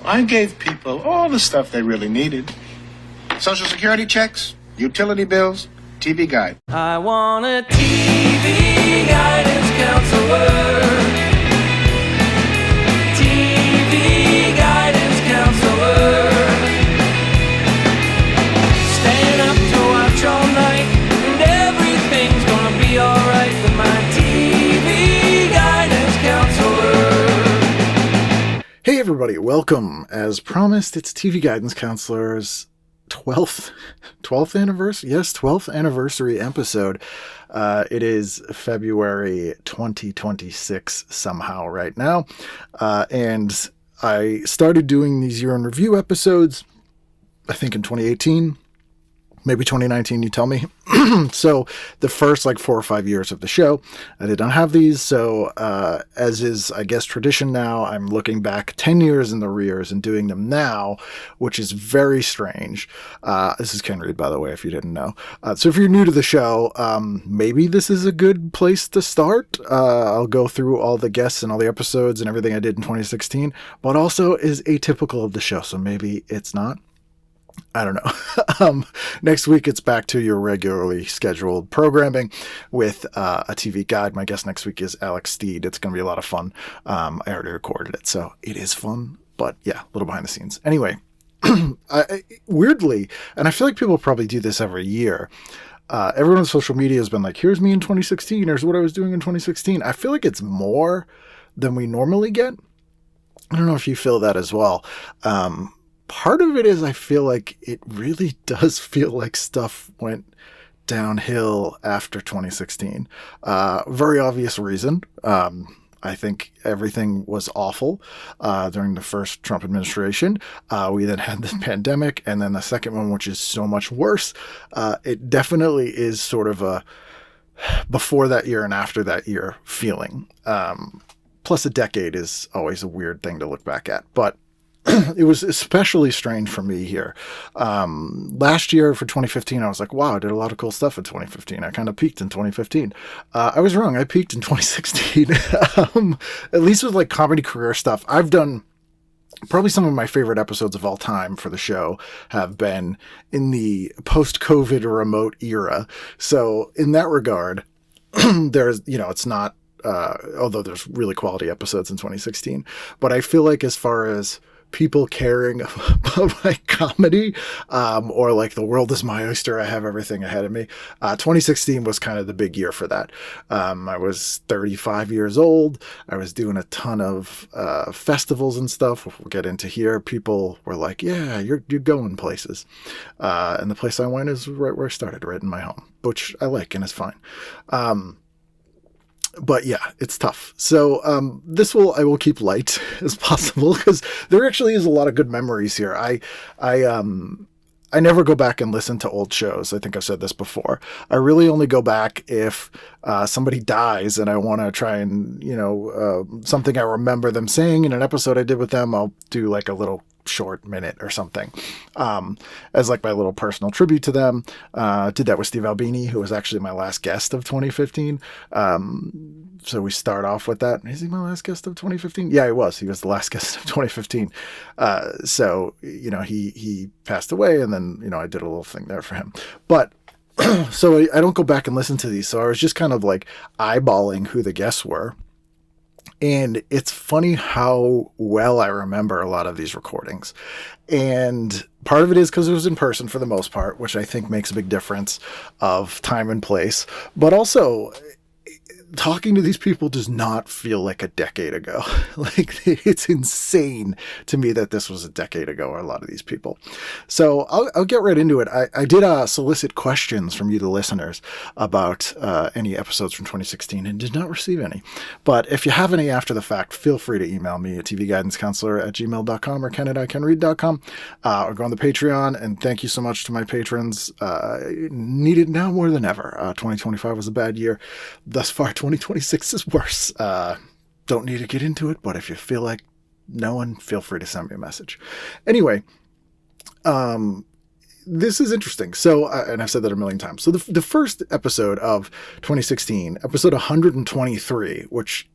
I gave people all the stuff they really needed. Social Security checks, utility bills, TV guide. I want a TV guidance counselor. TV guidance counselor. Staying up to watch all night, and everything's gonna be alright with my TV guidance counselor. Hey everybody, welcome. As promised, it's TV Guidance Counselor's 12th anniversary? Yes, 12th anniversary episode. It is February 2026 somehow right now. And I started doing these year in review episodes, I think in 2018. Maybe 2019, you tell me. So the first 4 or 5 years of the show, I did not have these. So as is, I guess, tradition now, I'm looking back 10 years in the rears and doing them now, which is very strange. This is Ken Reed, by the way, if you didn't know. So if you're new to the show, maybe this is a good place to start. I'll go through all the guests and all the episodes and everything I did in 2016, but also is atypical of the show. So maybe it's not. I don't know. Next week, it's back to your regularly scheduled programming with a TV guide. My guest next week is Alex Steed. It's going to be a lot of fun. I already recorded it, so it is fun. But yeah, a little behind the scenes. Anyway, weirdly, and I feel like people probably do this every year, everyone on social media has been like, here's me in 2016. Here's what I was doing in 2016. I feel like it's more than we normally get. I don't know if you feel that as well. Part of it is I feel like it really does feel like stuff went downhill after 2016. Very obvious reason. I think everything was awful during the first Trump administration. We then had the pandemic, and then the second one, which is so much worse. It definitely is sort of a before that year and after that year feeling. Plus a decade is always a weird thing to look back at. But it was especially strange for me here. Last year for 2015, I was like, wow, I did a lot of cool stuff in 2015. I kind of peaked in 2015. I was wrong. I peaked in 2016. At least with comedy career stuff. I've done probably some of my favorite episodes of all time for the show have been in the post-COVID remote era. So in that regard, there's, it's not, although there's really quality episodes in 2016, but I feel like as far as people caring about my comedy, or the world is my oyster, I have everything ahead of me. 2016 was kind of the big year for that. I was 35 years old. I was doing a ton of festivals and stuff, which we'll get into here. People were like, yeah, you're going places. And the place I went is right where I started, right in my home, which I like and is fine. But yeah, it's tough. So I will keep light as possible because there actually is a lot of good memories here. I never go back and listen to old shows. I think I've said this before. I really only go back if somebody dies and I want to try and, something I remember them saying in an episode I did with them, I'll do a little short minute or something as my little personal tribute to them. Did that with Steve Albini, who was actually my last guest of 2015. So we start off with that. Is he my last guest of 2015? Yeah, he was. He was the last guest of 2015. So, he passed away, and then, I did a little thing there for him. But so I don't go back and listen to these. So I was just kind of eyeballing who the guests were. And it's funny how well I remember a lot of these recordings. And part of it is because it was in person for the most part, which I think makes a big difference of time and place. But also, talking to these people does not feel like a decade ago. It's insane to me that this was a decade ago, or a lot of these people. So I'll get right into it. I did solicit questions from you, the listeners, about any episodes from 2016 and did not receive any. But if you have any after the fact, feel free to email me at tvguidancecounselor@gmail.com or ken@kenreed.com, or go on the Patreon. And thank you so much to my patrons. Need it now more than ever. 2025 was a bad year. Thus far, 2026 is worse. Don't need to get into it, but if you feel like knowing, feel free to send me a message. Anyway, this is interesting. So, and I've said that a million times. So the first episode of 2016, episode 123, which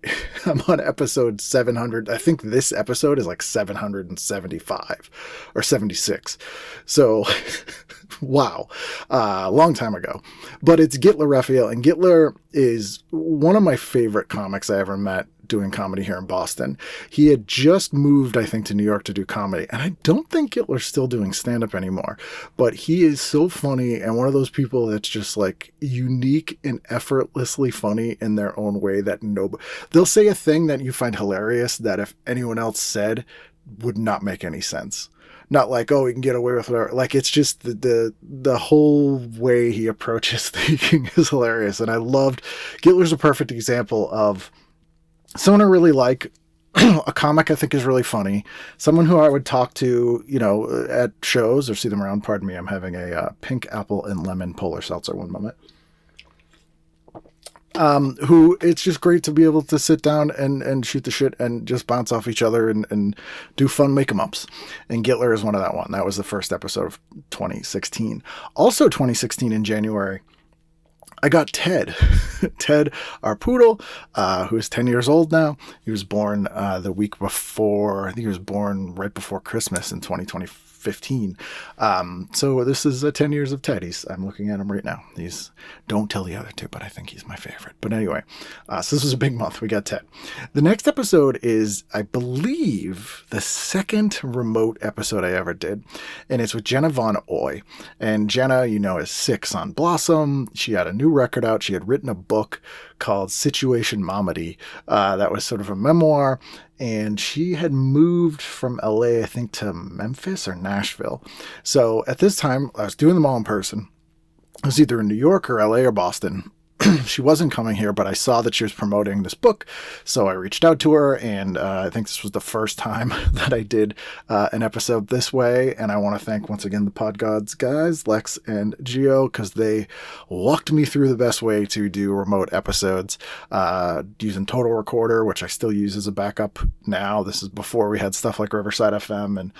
I'm on episode 700. I think this episode is like 775 or 76. So, wow, long time ago. But it's Gitler Raphael, and Gitler is one of my favorite comics I ever met doing comedy here in Boston. He had just moved, I think, to New York to do comedy. And I don't think Gitler's still doing stand-up anymore. But he is so funny and one of those people that's just like unique and effortlessly funny in their own way that they'll say a thing that you find hilarious that if anyone else said would not make any sense. Not like, oh, he can get away with whatever. Like, it's just the whole way he approaches thinking is hilarious. And I loved, Gitler's a perfect example of someone I really like, a comic I think is really funny, someone who I would talk to, at shows or see them around. Pardon me, I'm having a pink apple and lemon polar seltzer. One moment. Who it's just great to be able to sit down and shoot the shit and just bounce off each other and do fun make-em-ups. And Gitler is one of that one. That was the first episode of 2016. Also 2016 in January, I got Ted. Ted, our poodle, who is 10 years old now. He was born the week before, I think he was born right before Christmas in 2015. So this is 10 years of Ted. I'm looking at him right now. Don't tell the other two, but I think he's my favorite. But anyway, so this was a big month. We got Ted. The next episode is, I believe, the second remote episode I ever did. And it's with Jenna Von Oy. And Jenna, is 6 on Blossom. She had a new record out. She had written a book called Situation Momedy. That was sort of a memoir. And she had moved from LA, I think, to Memphis or Nashville. So at this time, I was doing them all in person. I was either in New York or LA or Boston. She wasn't coming here, but I saw that she was promoting this book. So I reached out to her, and I think this was the first time that I did an episode this way. And I want to thank once again the Pod Gods guys, Lex and Gio, because they walked me through the best way to do remote episodes using Total Recorder, which I still use as a backup now. This is before we had stuff like Riverside FM and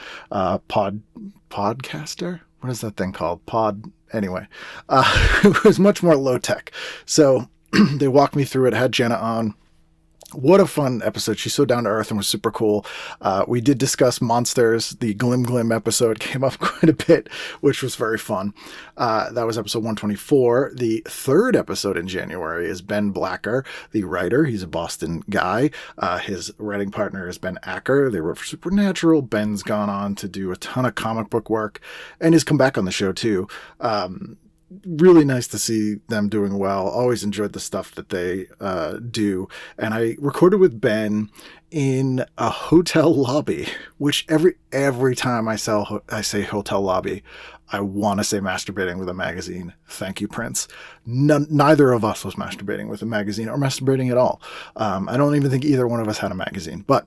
Podcaster. What is that thing called? Anyway, it was much more low tech. So they walked me through it, had Jenna on. What a fun episode. She's so down to earth and was super cool. We did discuss monsters. The Glim Glim episode came up quite a bit, which was very fun. That was episode 124. The third episode in January is Ben Blacker, the writer. He's a Boston guy. His writing partner is Ben Acker. They wrote for Supernatural. Ben's gone on to do a ton of comic book work and has come back on the show too. Really nice to see them doing well. Always enjoyed the stuff that they do. And I recorded with Ben in a hotel lobby, which every time I say hotel lobby, I want to say masturbating with a magazine. Thank you, Prince. Neither of us was masturbating with a magazine or masturbating at all. I don't even think either one of us had a magazine, but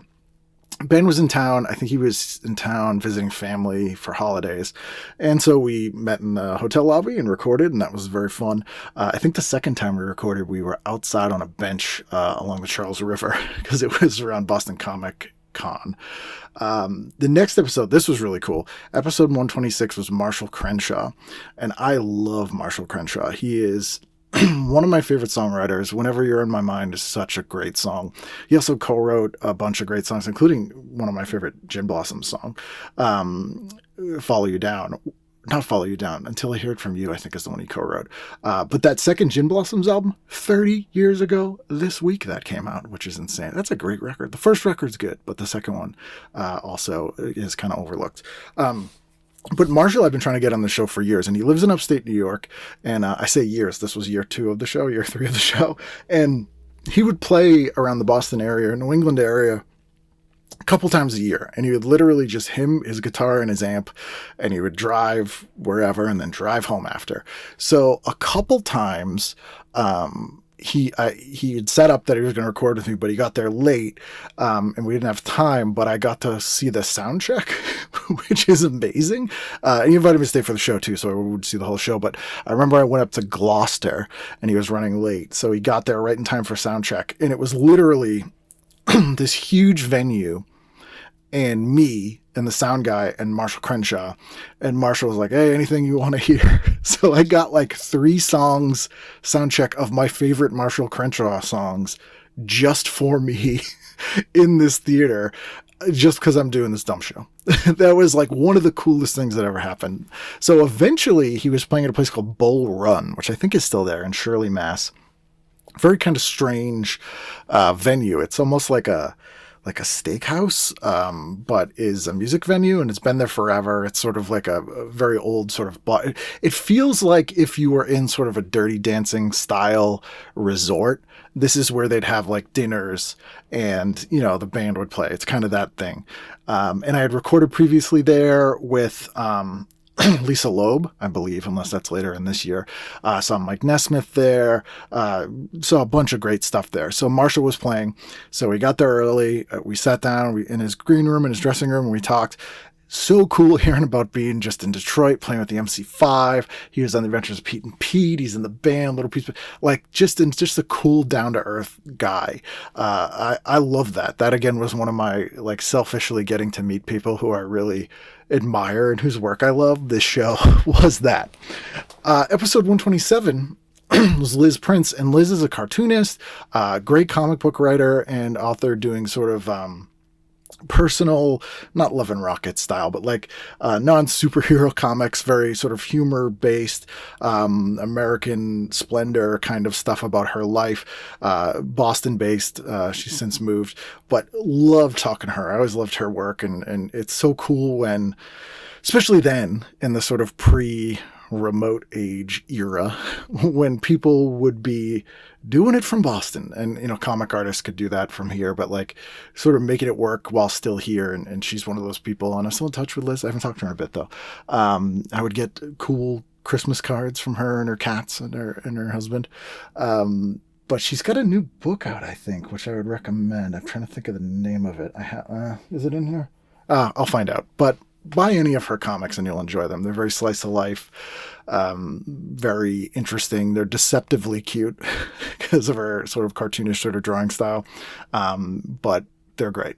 Ben was in town. I think he was in town visiting family for holidays. And so we met in the hotel lobby and recorded, and that was very fun. I think the second time we recorded, we were outside on a bench along the Charles River because it was around Boston Comic Con. The next episode, this was really cool. Episode 126 was Marshall Crenshaw. And I love Marshall Crenshaw. He is one of my favorite songwriters. Whenever You're in My Mind is such a great song. He also co-wrote a bunch of great songs, including one of my favorite Gin Blossom song, Follow You Down. Not Follow You Down, Until I Hear It From You, I think is the one he co-wrote. But that second Gin Blossoms album, 30 years ago this week that came out, which is insane. That's a great record. The first record's good, but the second one also is kind of overlooked. But Marshall, I've been trying to get on the show for years, and he lives in upstate New York. And I say years, this was year 2 of the show, year 3 of the show. And he would play around the Boston area, New England area, a couple times a year. And he would literally just his guitar and his amp, and he would drive wherever and then drive home after. So a couple times, he had set up that he was going to record with me, but he got there late, and we didn't have time, but I got to see the sound check, which is amazing. He invited me to stay for the show too, so I would see the whole show. But I remember I went up to Gloucester and he was running late. So he got there right in time for sound check. And it was literally this huge venue and me and the sound guy and Marshall Crenshaw. And Marshall was like, hey, anything you want to hear? So I got like 3 songs sound check of my favorite Marshall Crenshaw songs just for me in this theater, just because I'm doing this dumb show. That was like one of the coolest things that ever happened. So eventually he was playing at a place called Bull Run, which I think is still there in Shirley, Mass. Very kind of strange venue. It's almost like a steakhouse, but is a music venue, and it's been there forever. It's sort of like a very old sort of bar. It feels like if you were in sort of a Dirty Dancing style resort, this is where they'd have like dinners and, you know, the band would play. It's kind of that thing. And I had recorded previously there with, Lisa Loeb, I believe, unless that's later in this year. Saw Mike Nesmith there. Saw a bunch of great stuff there. So Marshall was playing. So we got there early. We sat down in his green room, in his dressing room, and we talked. So cool hearing about being just in Detroit, playing with the MC5. He was on the Adventures of Pete and Pete. He's in the band, Little Piece, like just a cool, down to earth guy. I love that. That again was one of my like selfishly getting to meet people who I really admire and whose work I love. This show was that. Episode 127 was Liz Prince, and Liz is a cartoonist, great comic book writer and author, doing sort of personal, not Love and Rocket style, but like non-superhero comics, very sort of humor-based, American Splendor kind of stuff about her life, Boston-based. She's since moved, but love talking to her. I always loved her work, and it's so cool when, especially then, in the sort of pre-remote age era, when people would be doing it from Boston, and, you know, comic artists could do that from here, but like sort of making it work while still here. And she's one of those people, and I'm still in touch with Liz. I haven't talked to her in a bit though. I would get cool Christmas cards from her and her cats and her husband. But she's got a new book out, I think, which I would recommend. I'm trying to think of the name of it. Is it in here? I'll find out. But buy any of her comics and you'll enjoy them. They're very slice of life, very interesting. They're deceptively cute because of her sort of cartoonish sort of drawing style. But they're great.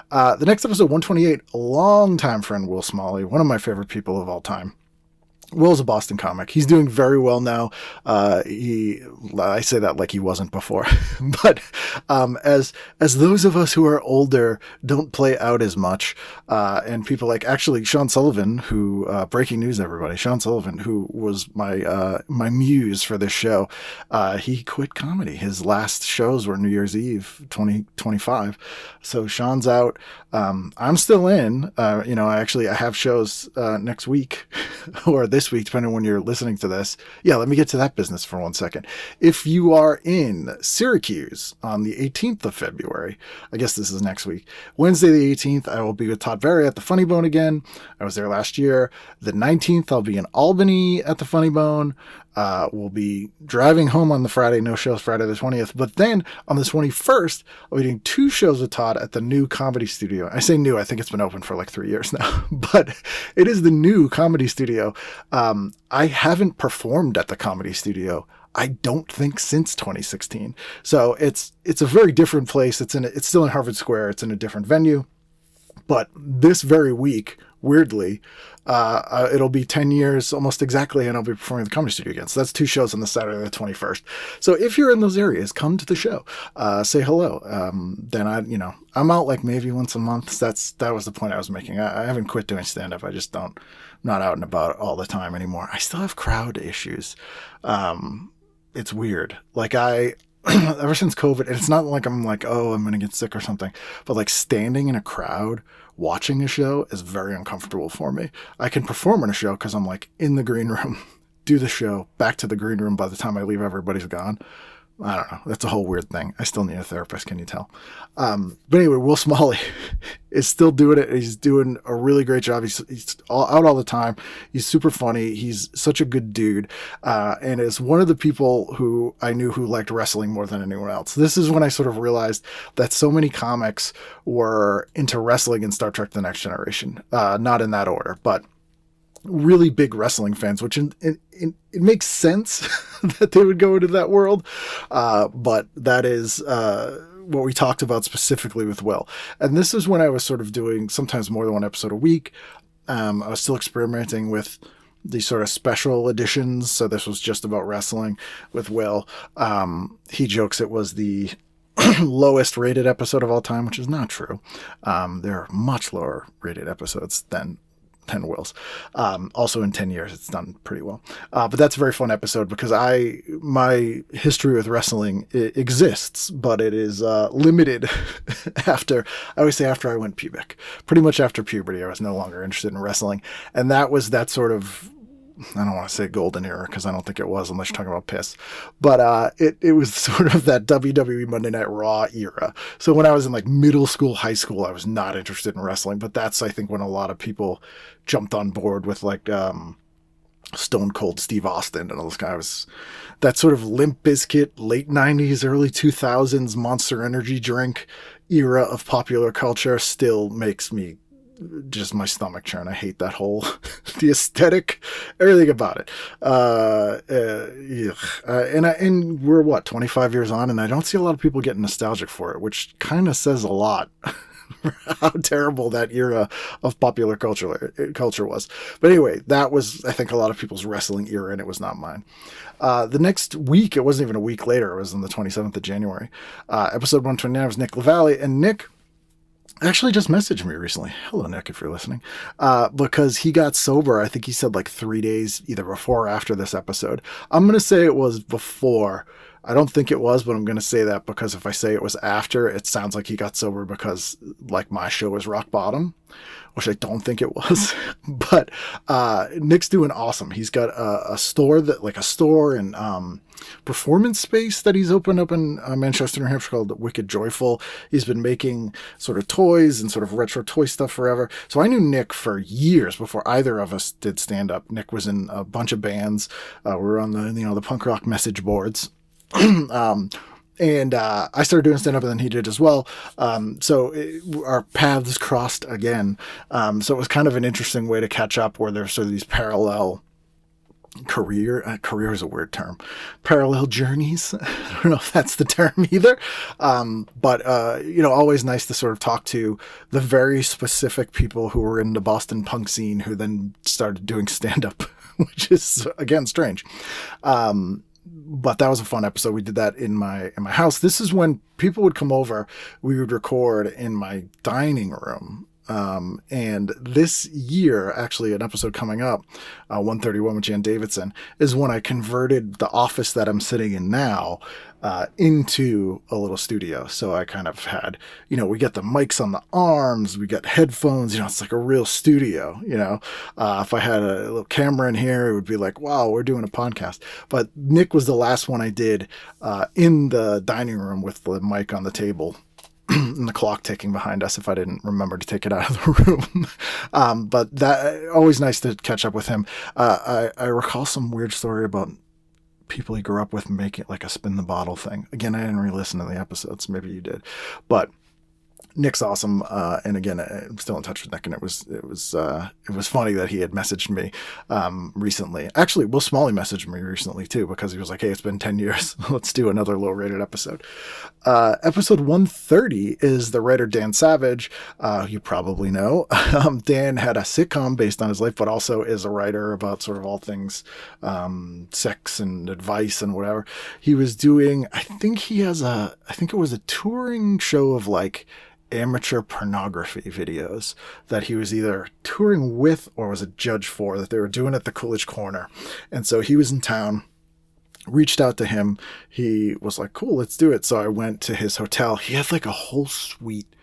The next episode, 128, a longtime friend, Will Smalley, one of my favorite people of all time. Will's a Boston comic. He's doing very well now. I say that like he wasn't before, but as those of us who are older don't play out as much, and people like actually Sean Sullivan, who breaking news, everybody, Sean Sullivan, who was my muse for this show, he quit comedy. His last shows were New Year's Eve 2025. So Sean's out. I'm still in. I have shows next week or this week, depending on when you're listening to this. Yeah, let me get to that business for 1 second. If you are in Syracuse on the 18th of February, I guess this is next week, Wednesday the 18th, I will be with Todd Berry at the Funny Bone again. I was there last year. The 19th, I'll be in Albany at the Funny Bone. We'll be driving home on the Friday, no shows Friday the 20th. But then on the 21st, I'll be doing 2 shows with Todd at the new Comedy Studio. I say new, I think it's been open for like 3 years now, but it is the new Comedy Studio. I haven't performed at the Comedy Studio, I don't think, since 2016. So it's a very different place. It's still in Harvard Square. It's in a different venue. But this very week, weirdly, it'll be 10 years almost exactly, and I'll be performing at the Comedy Studio again. So that's 2 shows on the Saturday the 21st. So if you're in those areas, come to the show, say hello. Then I'm out like maybe once a month. That was the point I was making. I haven't quit doing stand-up. I just I'm not out and about all the time anymore. I still have crowd issues. It's weird. Like ever since COVID, and it's not like I'm like, oh, I'm going to get sick or something, but like standing in a crowd watching a show is very uncomfortable for me. I can perform in a show because I'm like in the green room, do the show, back to the green room by the time I leave, everybody's gone. I don't know. That's a whole weird thing. I still need a therapist. Can you tell? But anyway, Will Smalley is still doing it. He's doing a really great job. He's out all the time. He's super funny. He's such a good dude. And is one of the people who I knew who liked wrestling more than anyone else. This is when I sort of realized that so many comics were into wrestling in Star Trek: The Next Generation. Not in that order, but really big wrestling fans, which it makes sense that they would go into that world. But that is what we talked about specifically with Will. And this is when I was sort of doing sometimes more than one episode a week. I was still experimenting with these sort of special editions. So this was just about wrestling with Will. He jokes it was the lowest rated episode of all time, which is not true. There are much lower rated episodes than 10 Wills. Also in 10 years, it's done pretty well. But that's a very fun episode because my history with wrestling exists, but it is limited after I went pubic. Pretty much after puberty, I was no longer interested in wrestling. And that was that sort of, I don't want to say golden era because I don't think it was unless you're talking about piss. But it was sort of that WWE Monday Night Raw era. So when I was in like middle school, high school, I was not interested in wrestling. But that's, I think, when a lot of people jumped on board with like Stone Cold Steve Austin and all those guys. That sort of Limp Bizkit, late 90s, early 2000s Monster Energy drink era of popular culture still makes me just my stomach churn. I hate that whole, the aesthetic, everything about it. And we're 25 years on, and I don't see a lot of people getting nostalgic for it, which kind of says a lot. How terrible that era of popular culture was. But anyway, that was, I think, a lot of people's wrestling era, and it was not mine. The next week, it wasn't even a week later, it was on the 27th of January. Episode 129 was Nick LaValle, and Nick actually just messaged me recently. Hello, Nick, if you're listening. Because he got sober, I think he said like 3 days, either before or after this episode. I'm going to say it was before. I don't think it was, but I'm going to say that because if I say it was after, it sounds like he got sober because like my show was rock bottom, which I don't think it was. But Nick's doing awesome. He's got a store and performance space that he's opened up in Manchester, New Hampshire called Wicked Joyful. He's been making sort of toys and sort of retro toy stuff forever. So I knew Nick for years before either of us did stand up. Nick was in a bunch of bands. We were on the punk rock message boards. And I started doing stand-up, and then he did as well. Our paths crossed again. So it was kind of an interesting way to catch up, where there's sort of these parallel career is a weird term, parallel journeys. I don't know if that's the term either. But always nice to sort of talk to the very specific people who were in the Boston punk scene who then started doing stand-up, which is, again, strange. But that was a fun episode. We did that in my house. This is when people would come over. We would record in my dining room. And this year, actually, an episode coming up, 131 with Jan Davidson, is when I converted the office that I'm sitting in now into a little studio. So I kind of had, we got the mics on the arms, we got headphones, it's like a real studio, if I had a little camera in here, it would be like, wow, we're doing a podcast. But Nick was the last one I did in the dining room with the mic on the table. And the clock ticking behind us if I didn't remember to take it out of the room. But that always nice to catch up with him. I recall some weird story about people he grew up with making like a spin the bottle thing. Again, I didn't re-listen to the episodes. Maybe you did. But Nick's awesome. And again, I'm still in touch with Nick, and it was funny that he had messaged me recently. Actually, Will Smalley messaged me recently too, because he was like, hey, it's been 10 years. Let's do another low rated episode. Episode 130 is the writer Dan Savage. You probably know. Dan had a sitcom based on his life, but also is a writer about sort of all things sex and advice and whatever. He was doing, I think it was a touring show of like amateur pornography videos that he was either touring with or was a judge for, that they were doing at the Coolidge Corner. And so he was in town, reached out to him. He was like, cool, let's do it. So I went to his hotel. He had like a whole suite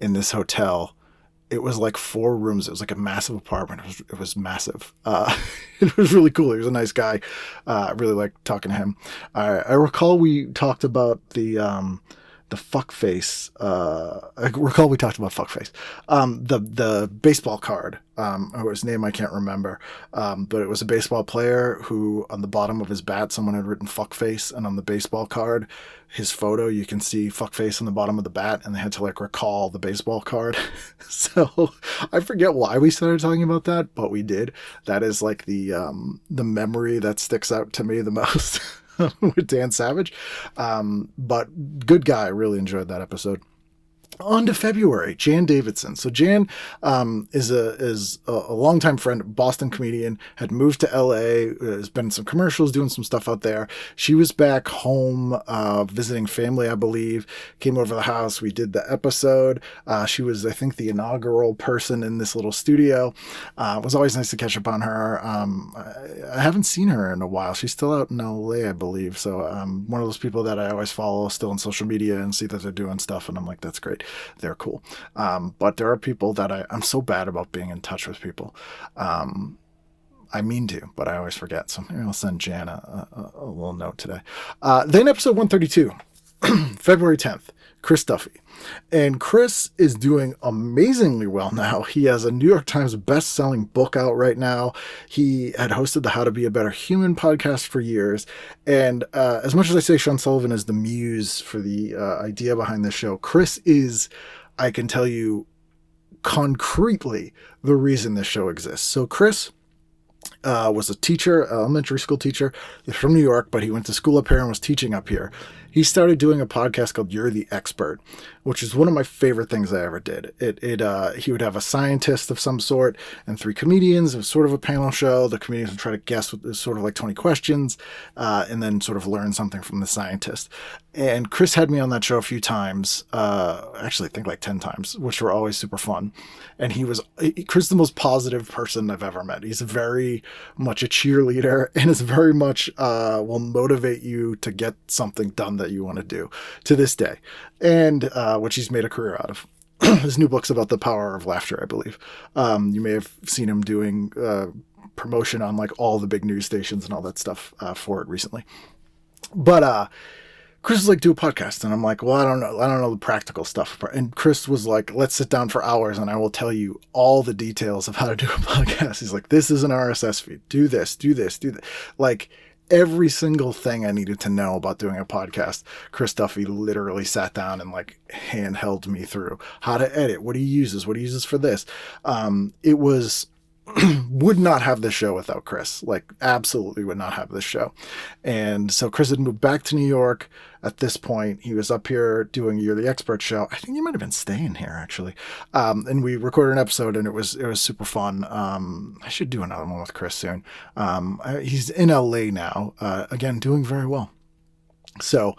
in this hotel. It was like 4 rooms. It was like a massive apartment. It was massive. It was really cool. He was a nice guy. I really liked talking to him. I recall we talked about the fuckface. I recall we talked about fuckface. The baseball card, whose name I can't remember. But it was a baseball player who, on the bottom of his bat, someone had written fuckface, and on the baseball card, his photo, you can see fuckface on the bottom of the bat, and they had to like recall the baseball card. So I forget why we started talking about that, but we did. That is like the memory that sticks out to me the most. with Dan Savage. But good guy. Really enjoyed that episode. On to February, Jan Davidson. So Jan is a longtime friend, Boston comedian, had moved to LA, has been in some commercials, doing some stuff out there. She was back home visiting family, I believe, came over the house. We did the episode. She was, I think, the inaugural person in this little studio. It was always nice to catch up on her. I haven't seen her in a while. She's still out in LA, I believe. So one of those people that I always follow still on social media and see that they're doing stuff. And I'm like, that's great. They're cool. But there are people that I'm so bad about being in touch with people. I mean to, but I always forget. So maybe I'll send Jan a little note today. Then episode 132, February 10th, Chris Duffy. And Chris is doing amazingly well now. He has a New York Times best-selling book out right now. He had hosted the How to Be a Better Human podcast for years. And as much as I say Sean Sullivan is the muse for the idea behind this show, Chris is, I can tell you concretely, the reason this show exists. So Chris was a teacher, elementary school teacher. He's from New York, but he went to school up here and was teaching up here. He started doing a podcast called You're the Expert, which is one of my favorite things I ever did. He would have a scientist of some sort and 3 comedians. It was sort of a panel show. The comedians would try to guess with sort of like 20 questions, and then sort of learn something from the scientist. And Chris had me on that show a few times, actually I think like 10 times, which were always super fun. And Chris is the most positive person I've ever met. He's very much a cheerleader and is very much will motivate you to get something done that you want to do to this day, and which he's made a career out of. His new book's about the power of laughter, I believe. You may have seen him doing promotion on like all the big news stations and all that stuff for it recently. But Chris was like, do a podcast. And I'm like, well, I don't know the practical stuff. And Chris was like, let's sit down for hours and I will tell you all the details of how to do a podcast. He's like, this is an RSS feed. Do this, do this, do that. Like every single thing I needed to know about doing a podcast, Chris Duffy literally sat down and like handheld me through how to edit, what he uses for this. It was would not have this show without Chris. Like absolutely would not have this show. And so Chris had moved back to New York at this point. He was up here doing You're the Expert show. I think he might have been staying here actually. And we recorded an episode and it was super fun. I should do another one with Chris soon. He's in LA now, again, doing very well. So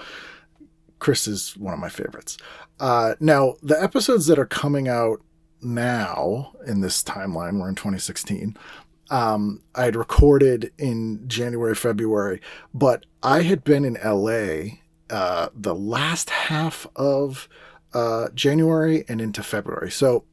Chris is one of my favorites. Now the episodes that are coming out now in this timeline, we're in 2016. I had recorded in January, February, but I had been in LA the last half of January and into February. So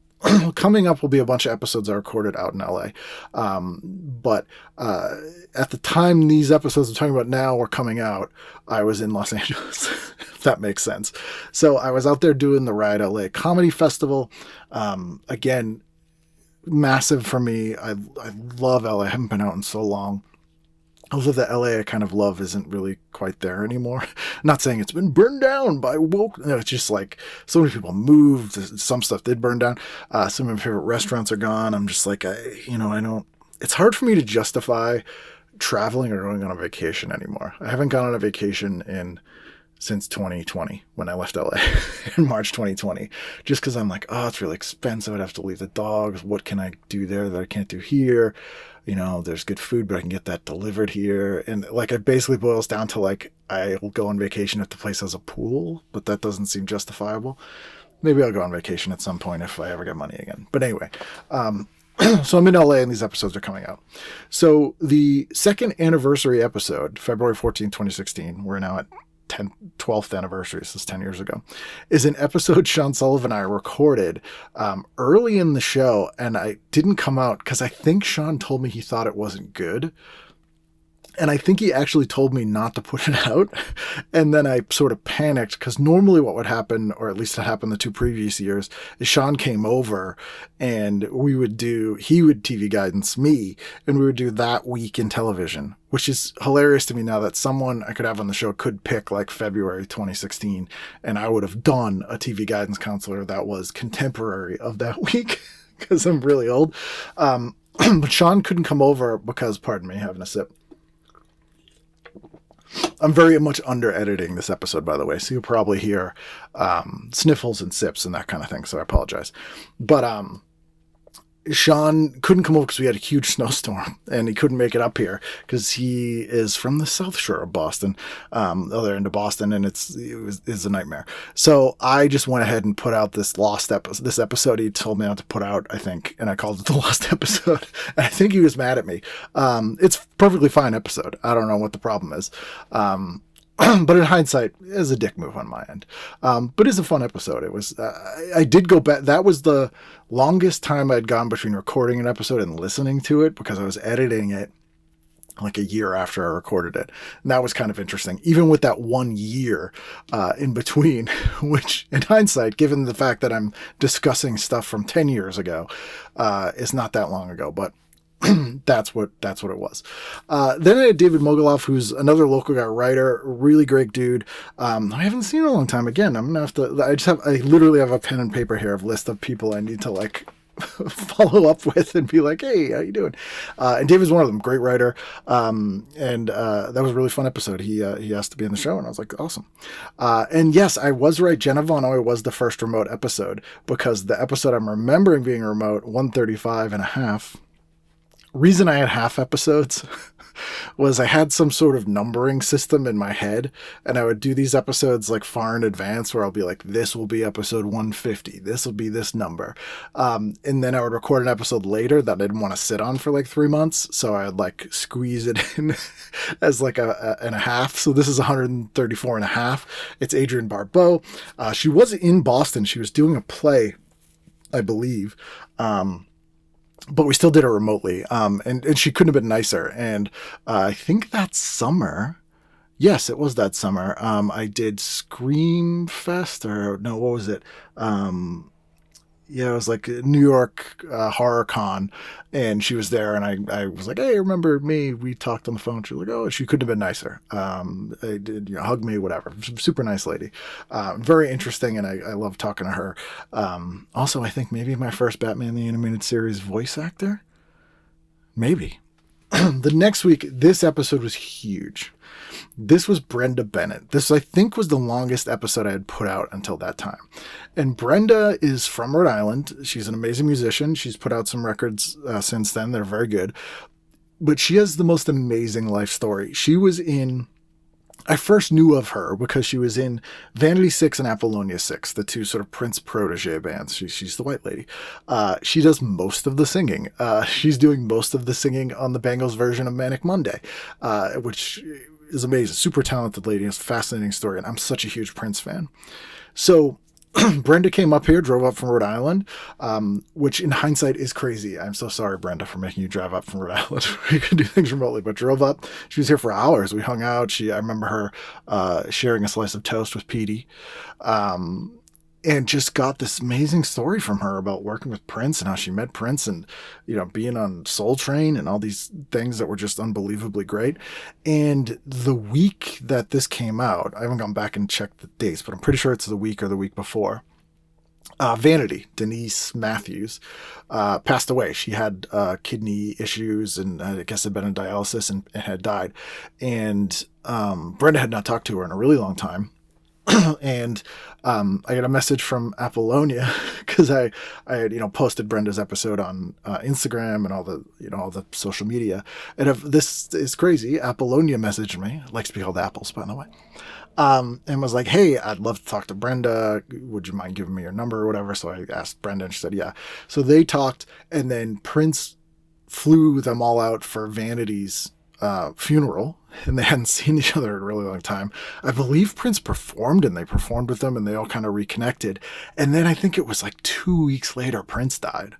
coming up will be a bunch of episodes I recorded out in LA. But at the time these episodes I'm talking about now were coming out, I was in Los Angeles, if that makes sense. So I was out there doing the Riot LA Comedy Festival. Again, massive for me. I love LA. I haven't been out in so long. Although the LA I kind of love isn't really quite there anymore. Not saying it's been burned down by woke. No, it's just like so many people moved. Some stuff did burn down. Some of my favorite restaurants are gone. I'm just like, I don't. It's hard for me to justify traveling or going on a vacation anymore. I haven't gone on a vacation since 2020 when I left LA in March 2020, just because I'm like, oh, it's really expensive. I'd have to leave the dogs. What can I do there that I can't do here? There's good food, but I can get that delivered here. And like, it basically boils down to like, I'll go on vacation if the place has a pool, but that doesn't seem justifiable. Maybe I'll go on vacation at some point if I ever get money again. But anyway, so I'm in LA and these episodes are coming out. So the second anniversary episode, February 14, 2016, we're now at 12th anniversary, this is 10 years ago, is an episode Sean Sullivan and I recorded early in the show, and I didn't come out because I think Sean told me he thought it wasn't good. And I think he actually told me not to put it out. And then I sort of panicked because normally what would happen, or at least it happened the 2 previous years, is Sean came over and he would TV guidance me, and we would do that week in television, which is hilarious to me now that someone I could have on the show could pick like February 2016, and I would have done a TV guidance counselor that was contemporary of that week because I'm really old. But Sean couldn't come over because, pardon me, having a sip. I'm very much under editing this episode, by the way, so you'll probably hear sniffles and sips and that kind of thing, so I apologize. But Sean couldn't come over because we had a huge snowstorm, and he couldn't make it up here because he is from the South Shore of Boston, other end of Boston, and it's a nightmare. So I just went ahead and put out this this episode he told me not to put out, I think, and I called it the lost episode. And I think he was mad at me. It's a perfectly fine episode. I don't know what the problem is. But in hindsight, it was a dick move on my end. But it's a fun episode. It was, I did go back. That was the longest time I'd gone between recording an episode and listening to it, because I was editing it like a year after I recorded it. And that was kind of interesting, even with that 1 year in between, which in hindsight, given the fact that I'm discussing stuff from 10 years ago, is not that long ago, but that's what it was. Then I had David Mogiloff, who's another local guy writer, really great dude. I haven't seen in a long time. Again, I'm gonna have to. I literally have a pen and paper here of a list of people I need to like follow up with and be like, hey, how you doing? And David's one of them, great writer. And that was a really fun episode. He asked to be on the show, and I was like, awesome. And yes, I was right. Jenna Von Oy was the first remote episode, because the episode I'm remembering being remote, 135 and a half. Reason I had half episodes was I had some sort of numbering system in my head, and I would do these episodes like far in advance, where I'll be like, this will be episode 150. This will be this number. And then I would record an episode later that I didn't want to sit on for like 3 months. So I would like squeeze it in as like a and a half. So this is 134 and a half. It's Adrienne Barbeau. She was in Boston. She was doing a play, I believe. But we still did it remotely. And she couldn't have been nicer. And I think that summer, yes, it was that summer, I did Scream Fest, or no, what was it? Yeah, it was like New York Horror Con, and she was there, and I was like, hey, remember me? We talked on the phone. She was like, oh, she couldn't have been nicer. I did, hug me, whatever. Super nice lady. Very interesting, and I love talking to her. Also, I think maybe my first Batman the Animated Series voice actor. Maybe. The next week, this episode was huge. This was Brenda Bennett. This, I think, was the longest episode I had put out until that time. And Brenda is from Rhode Island. She's an amazing musician. She's put out some records since then. They're very good. But she has the most amazing life story. She was in... I first knew of her because she was in Vanity 6 and Apollonia 6, the two sort of Prince protege bands. She's the white lady. She does most of the singing. She's doing most of the singing on the Bangles version of Manic Monday, which is amazing. Super talented lady. Has a fascinating story. And I'm such a huge Prince fan. So Brenda came up here, drove up from Rhode Island, which in hindsight is crazy. I'm so sorry, Brenda, for making you drive up from Rhode Island. We could do things remotely, but drove up. She was here for hours. We hung out. I remember her sharing a slice of toast with Petey, and just got this amazing story from her about working with Prince and how she met Prince, and being on Soul Train and all these things that were just unbelievably great. And the week that this came out, I haven't gone back and checked the dates, but I'm pretty sure it's the week or the week before, Vanity, Denise Matthews, passed away. She had kidney issues, and I guess had been in dialysis and had died. And Brenda had not talked to her in a really long time. And I got a message from Apollonia, because I had posted Brenda's episode on Instagram and all the social media. And if this is crazy, Apollonia messaged me, likes to be called Apples, by the way, and was like, hey, I'd love to talk to Brenda. Would you mind giving me your number or whatever? So I asked Brenda, and she said, yeah. So they talked, and then Prince flew them all out for Vanity's funeral, and they hadn't seen each other in a really long time. I believe Prince performed, and they performed with them, and they all kind of reconnected. And then I think it was like 2 weeks later, Prince died.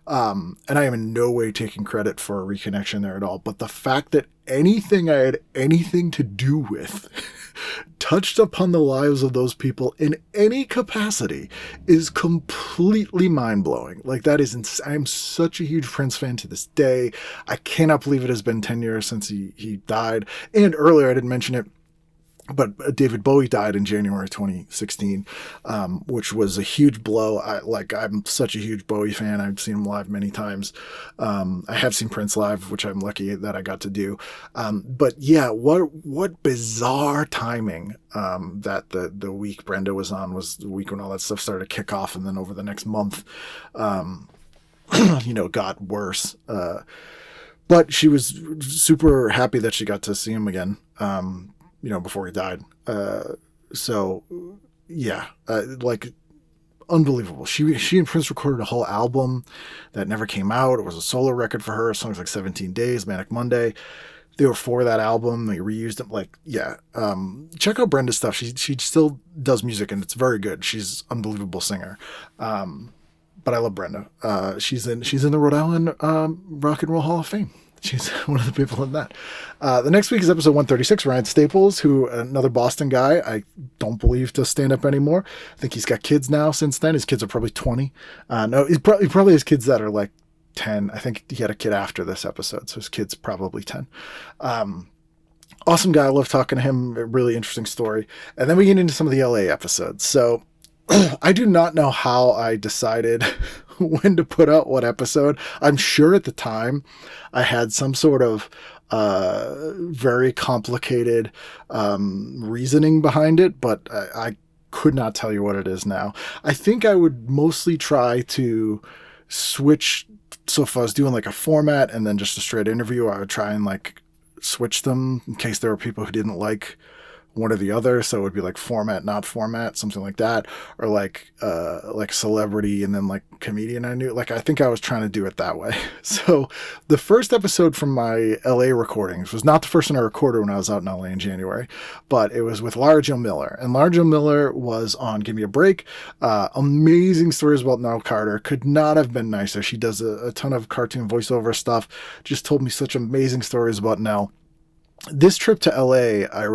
And I am in no way taking credit for a reconnection there at all. But the fact that anything I had anything to do with touched upon the lives of those people in any capacity is completely mind-blowing. Like, that is I'm such a huge Prince fan to this day. I cannot believe it has been 10 years since he died. And earlier, I didn't mention it, But David Bowie died in January 2016, which was a huge blow. I'm such a huge Bowie fan. I've seen him live many times. I have seen Prince live, which I'm lucky that I got to do. But yeah, what bizarre timing that the week Brenda was on was the week when all that stuff started to kick off, and then over the next month, got worse. But she was super happy that she got to see him again. Before he died. Unbelievable. She and Prince recorded a whole album that never came out. It was a solo record for her. Songs like 17 Days, Manic Monday. They were for that album. They reused them. Check out Brenda's stuff. She still does music, and it's very good. She's an unbelievable singer. But I love Brenda. She's in the Rhode Island Rock and Roll Hall of Fame. She's one of the people in that. The next week is episode 136. Ryan Staples, another Boston guy, I don't believe does stand up anymore. I think he's got kids now since then. His kids are probably 20. No, he probably has kids that are like 10. I think he had a kid after this episode, so his kid's probably 10. Awesome guy. I love talking to him. A really interesting story. And then we get into some of the LA episodes. So I do not know how I decided when to put out what episode. I'm sure at the time I had some sort of very complicated reasoning behind it, but I could not tell you what it is now. I think I would mostly try to switch. So if I was doing like a format and then just a straight interview, I would try and like switch them in case there were people who didn't like one or the other. So it would be like format, not format, something like that. Or like celebrity and then like comedian. I think I was trying to do it that way. So the first episode from my LA recordings was not the first one I recorded when I was out in LA in January, but it was with Lara Jo Miller. And Lara Jo Miller was on Give Me a Break. Amazing stories about Nell Carter. Could not have been nicer. She does a ton of cartoon voiceover stuff. Just told me such amazing stories about Nell. This trip to LA, I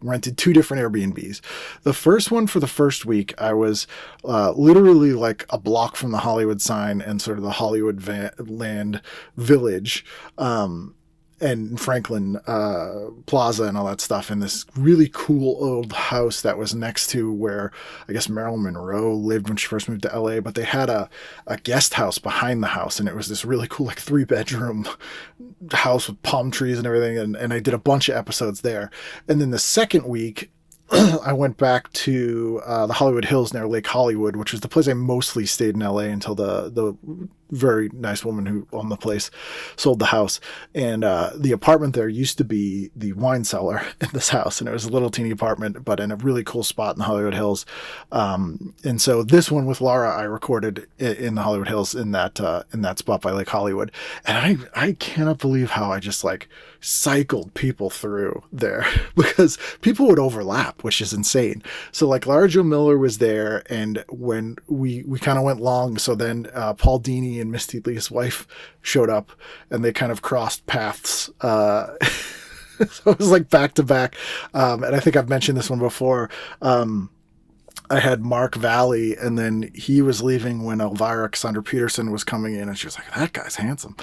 rented 2 different Airbnbs. The first one, for the first week, I was literally like a block from the Hollywood sign and sort of the Hollywood land village, and Franklin Plaza and all that stuff, in this really cool old house that was next to where I guess Marilyn Monroe lived when she first moved to LA. But they had a guest house behind the house, and it was this really cool like 3-bedroom house with palm trees and everything, and I did a bunch of episodes there. And then the second week I went back to the Hollywood Hills near Lake Hollywood, which was the place I mostly stayed in LA until the very nice woman who owned the place sold the house. And the apartment there used to be the wine cellar in this house, and it was a little teeny apartment, but in a really cool spot in the Hollywood Hills. And so this one with Lara, I recorded in the Hollywood Hills in that spot by Lake Hollywood. And I cannot believe how I just like cycled people through there because people would overlap, which is insane. So like Lara Jo Miller was there, and when we kind of went long, so then Paul Dini and Misty Lee's wife showed up, and they kind of crossed paths. So it was like back to back. And I think I've mentioned this one before. I had Mark Valley, and then he was leaving when Elvira Cassandra Peterson was coming in, and she was like, that guy's handsome.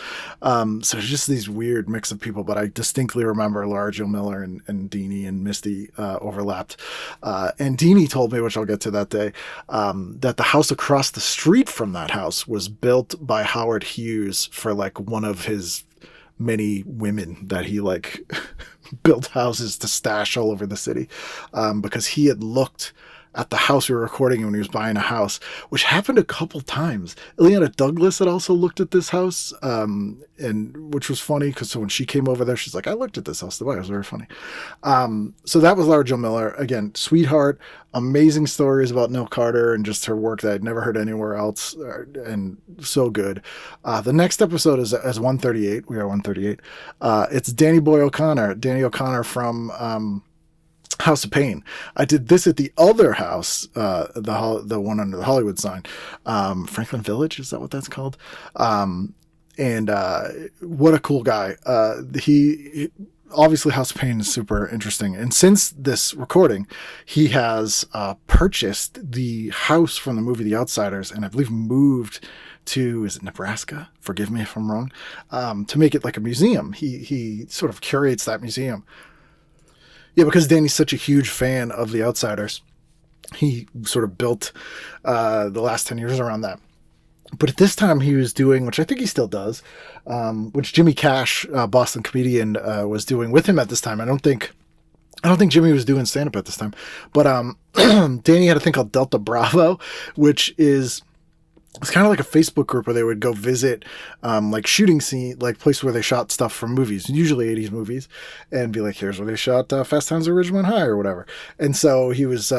So it's just these weird mix of people, but I distinctly remember Lara Jo Miller and Deanie and Misty overlapped. And Deanie told me, which I'll get to that day, that the house across the street from that house was built by Howard Hughes for like one of his many women that he like built houses to stash all over the city, because he had looked at the house we were recording in when he was buying a house, which happened a couple times. Ileana Douglas had also looked at this house, and which was funny because so when she came over there, she's like, I looked at this house. It was very funny. So that was Lara Jo Miller. Again, sweetheart, amazing stories about Nell Carter and just her work that I'd never heard anywhere else, and so good. The next episode is 138. We are 138. It's Danny O'Connor from House of Pain. I did this at the other house, the one under the Hollywood sign, Franklin Village. Is that what that's called? And what a cool guy. He obviously, House of Pain is super interesting. And since this recording, he has purchased the house from the movie The Outsiders, and I believe moved to, is it Nebraska? Forgive me if I'm wrong. To make it like a museum. He sort of curates that museum. Yeah, because Danny's such a huge fan of The Outsiders. He sort of built the last 10 years around that. But at this time he was doing, which I think he still does, which Jimmy Cash, Boston comedian, was doing with him at this time. I don't think Jimmy was doing stand-up at this time. But Danny had a thing called Delta Bravo, which is... It's kind of like a Facebook group where they would go visit, like shooting scene, like places where they shot stuff from movies, usually 80s movies, and be like, here's where they shot Fast Times at Ridgemont High or whatever. And so he was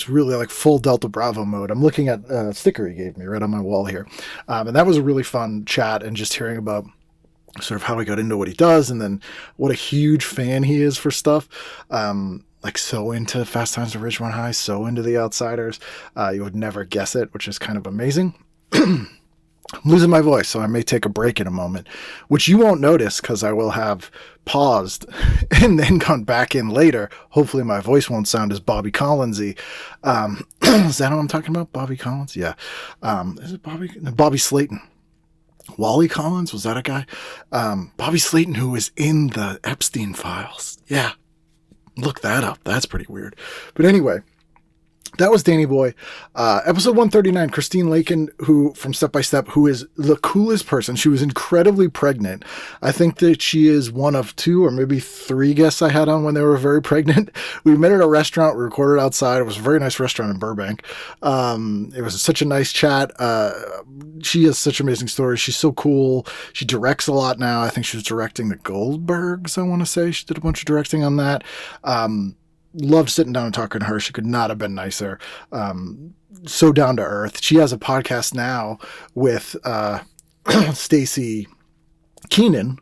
really like full Delta Bravo mode. I'm looking at a sticker he gave me right on my wall here. And that was a really fun chat, and just hearing about sort of how he got into what he does, and then what a huge fan he is for stuff. Like so into Fast Times at Ridgemont High, so into The Outsiders. You would never guess it, which is kind of amazing. I'm losing my voice, so I may take a break in a moment, which you won't notice because I will have paused and then gone back in later. Hopefully my voice won't sound as Bobby Collinsy. Is that what I'm talking about? Bobby Collins? Yeah. Is it Bobby Slayton? Wally Collins? Was that a guy? Bobby Slayton, who was in the Epstein files. Yeah. Look that up. That's pretty weird. But anyway, that was Danny Boy. Episode 139, Christine Lakin, who from Step by Step, who is the coolest person. She was incredibly pregnant. I think that she is one of 2 or maybe 3 guests I had on when they were very pregnant. We met at a restaurant. We recorded outside. It was a very nice restaurant in Burbank. It was such a nice chat. She has such amazing stories. She's so cool. She directs a lot now. I think she was directing the Goldbergs, I want to say. She did a bunch of directing on that. Loved sitting down and talking to her. She could not have been nicer. So down to earth. She has a podcast now with Stacey Keenan.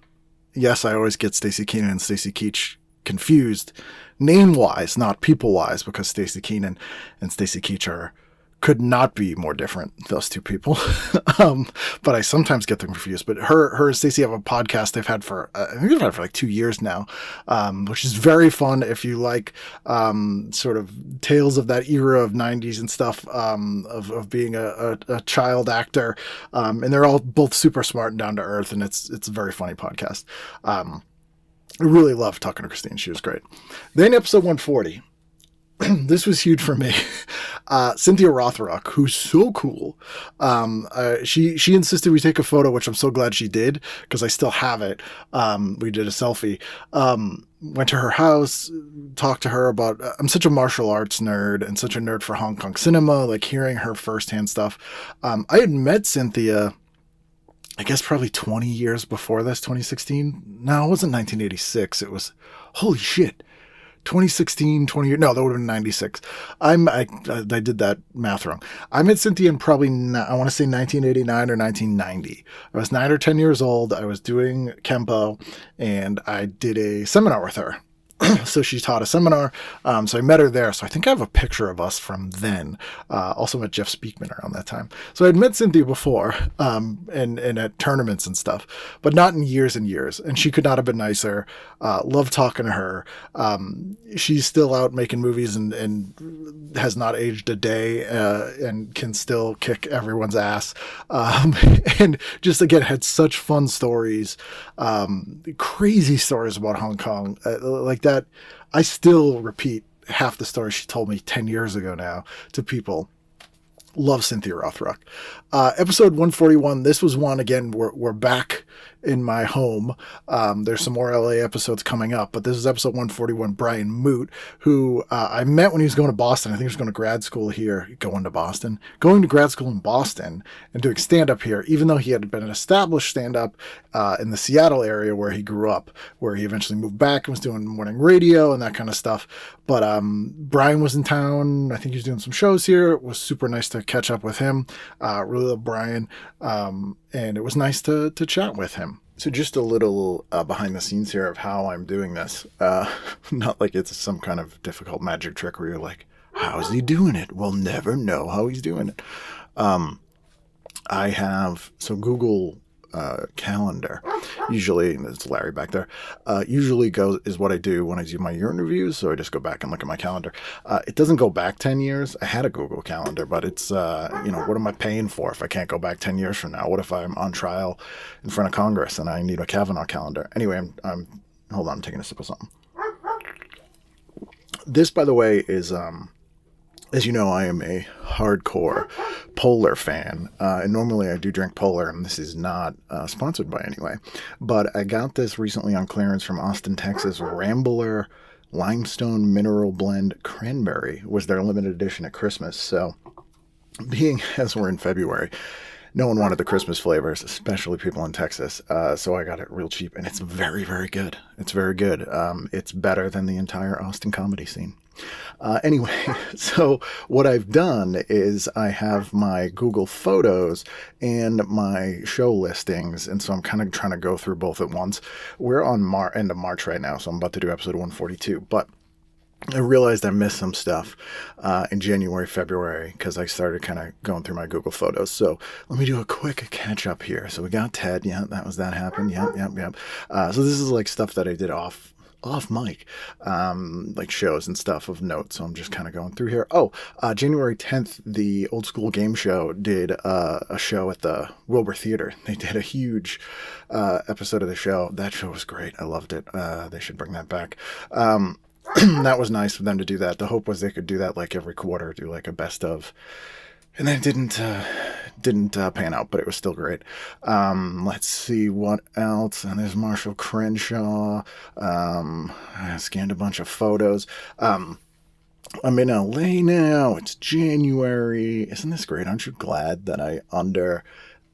Yes, I always get Stacey Keenan and Stacey Keach confused, name-wise, not people-wise, because Stacey Keenan and Stacey Keach could not be more different, those 2 people. But I sometimes get them confused. But her and Stacey have a podcast they've had for, I think they've had for like 2 years now, which is very fun if you like sort of tales of that era of 90s and stuff, of being a child actor. And they're all both super smart and down to earth, and it's a very funny podcast. I really love talking to Christine. She was great. Then episode 140. This was huge for me. Cynthia Rothrock, who's so cool. She insisted we take a photo, which I'm so glad she did, because I still have it. We did a selfie. Went to her house, talked to her about, I'm such a martial arts nerd and such a nerd for Hong Kong cinema, like hearing her firsthand stuff. I had met Cynthia, I guess probably 20 years before this, 2016. No, it wasn't 1986. It was, holy shit. 2016, 20 years. No, that would have been 96. I did that math wrong. I met Cynthia in probably, I want to say 1989 or 1990. I was 9 or 10 years old. I was doing Kempo, and I did a seminar with her. So she taught a seminar. So I met her there. So I think I have a picture of us from then. Also met Jeff Speakman around that time. So I'd met Cynthia before, and at tournaments and stuff, but not in years and years. And she could not have been nicer. Loved talking to her. She's still out making movies and has not aged a day, and can still kick everyone's ass. And just, again, had such fun stories, crazy stories about Hong Kong, like that. I still repeat half the story she told me 10 years ago now to people. Love Cynthia Rothrock. Episode 141. This was one, again, we're back in my home. There's some more LA episodes coming up, but this is episode 141. Brian Moot, who I met when he was going to Boston. I think he was going to grad school here. Going to grad school in Boston and doing stand-up here, even though he had been an established stand-up in the Seattle area where he grew up, where he eventually moved back and was doing morning radio and that kind of stuff. But Brian was in town. I think he was doing some shows here. It was super nice to catch up with him. Really love Brian. And it was nice to chat with him. So just a little behind the scenes here of how I'm doing this. Not like it's some kind of difficult magic trick where you're like, how is he doing it? We'll never know how he's doing it. I have, so Google Calendar, usually, and there's Larry back there, usually is what I do when I do my year interviews. So I just go back and look at my calendar. It doesn't go back 10 years. I had a Google Calendar, but it's, what am I paying for if I can't go back 10 years from now? What if I'm on trial in front of Congress and I need a Kavanaugh calendar? Anyway, hold on, I'm taking a sip of something. This, by the way, is as you know, I am a hardcore Polar fan, and normally I do drink Polar, and this is not sponsored by anyway. But I got this recently on clearance from Austin, Texas. Rambler Limestone Mineral Blend Cranberry was their limited edition at Christmas. So, being as we're in February, no one wanted the Christmas flavors, especially people in Texas. So I got it real cheap, and it's very, very good. It's very good. It's better than the entire Austin comedy scene. Anyway, so what I've done is I have my Google Photos and my show listings, and so I'm kind of trying to go through both at once. We're on end of March right now, so I'm about to do episode 142, but I realized I missed some stuff in January, February, because I started kind of going through my Google Photos. So let me do a quick catch up here. So we got Ted. Yeah, that happened. Yep. So this is like stuff that I did off mic, like shows and stuff of note. So I'm just kind of going through here. January 10th, the Old School Game Show did a show at the Wilbur Theater. They did a huge episode of the show. That show was great. I loved it. They should bring that back. That was nice for them to do that. The hope was they could do that like every quarter, do like a best of. And then it didn't pan out, but it was still great. Let's see what else. And there's Marshall Crenshaw. I scanned a bunch of photos. I'm in LA now. It's January. Isn't this great? Aren't you glad that I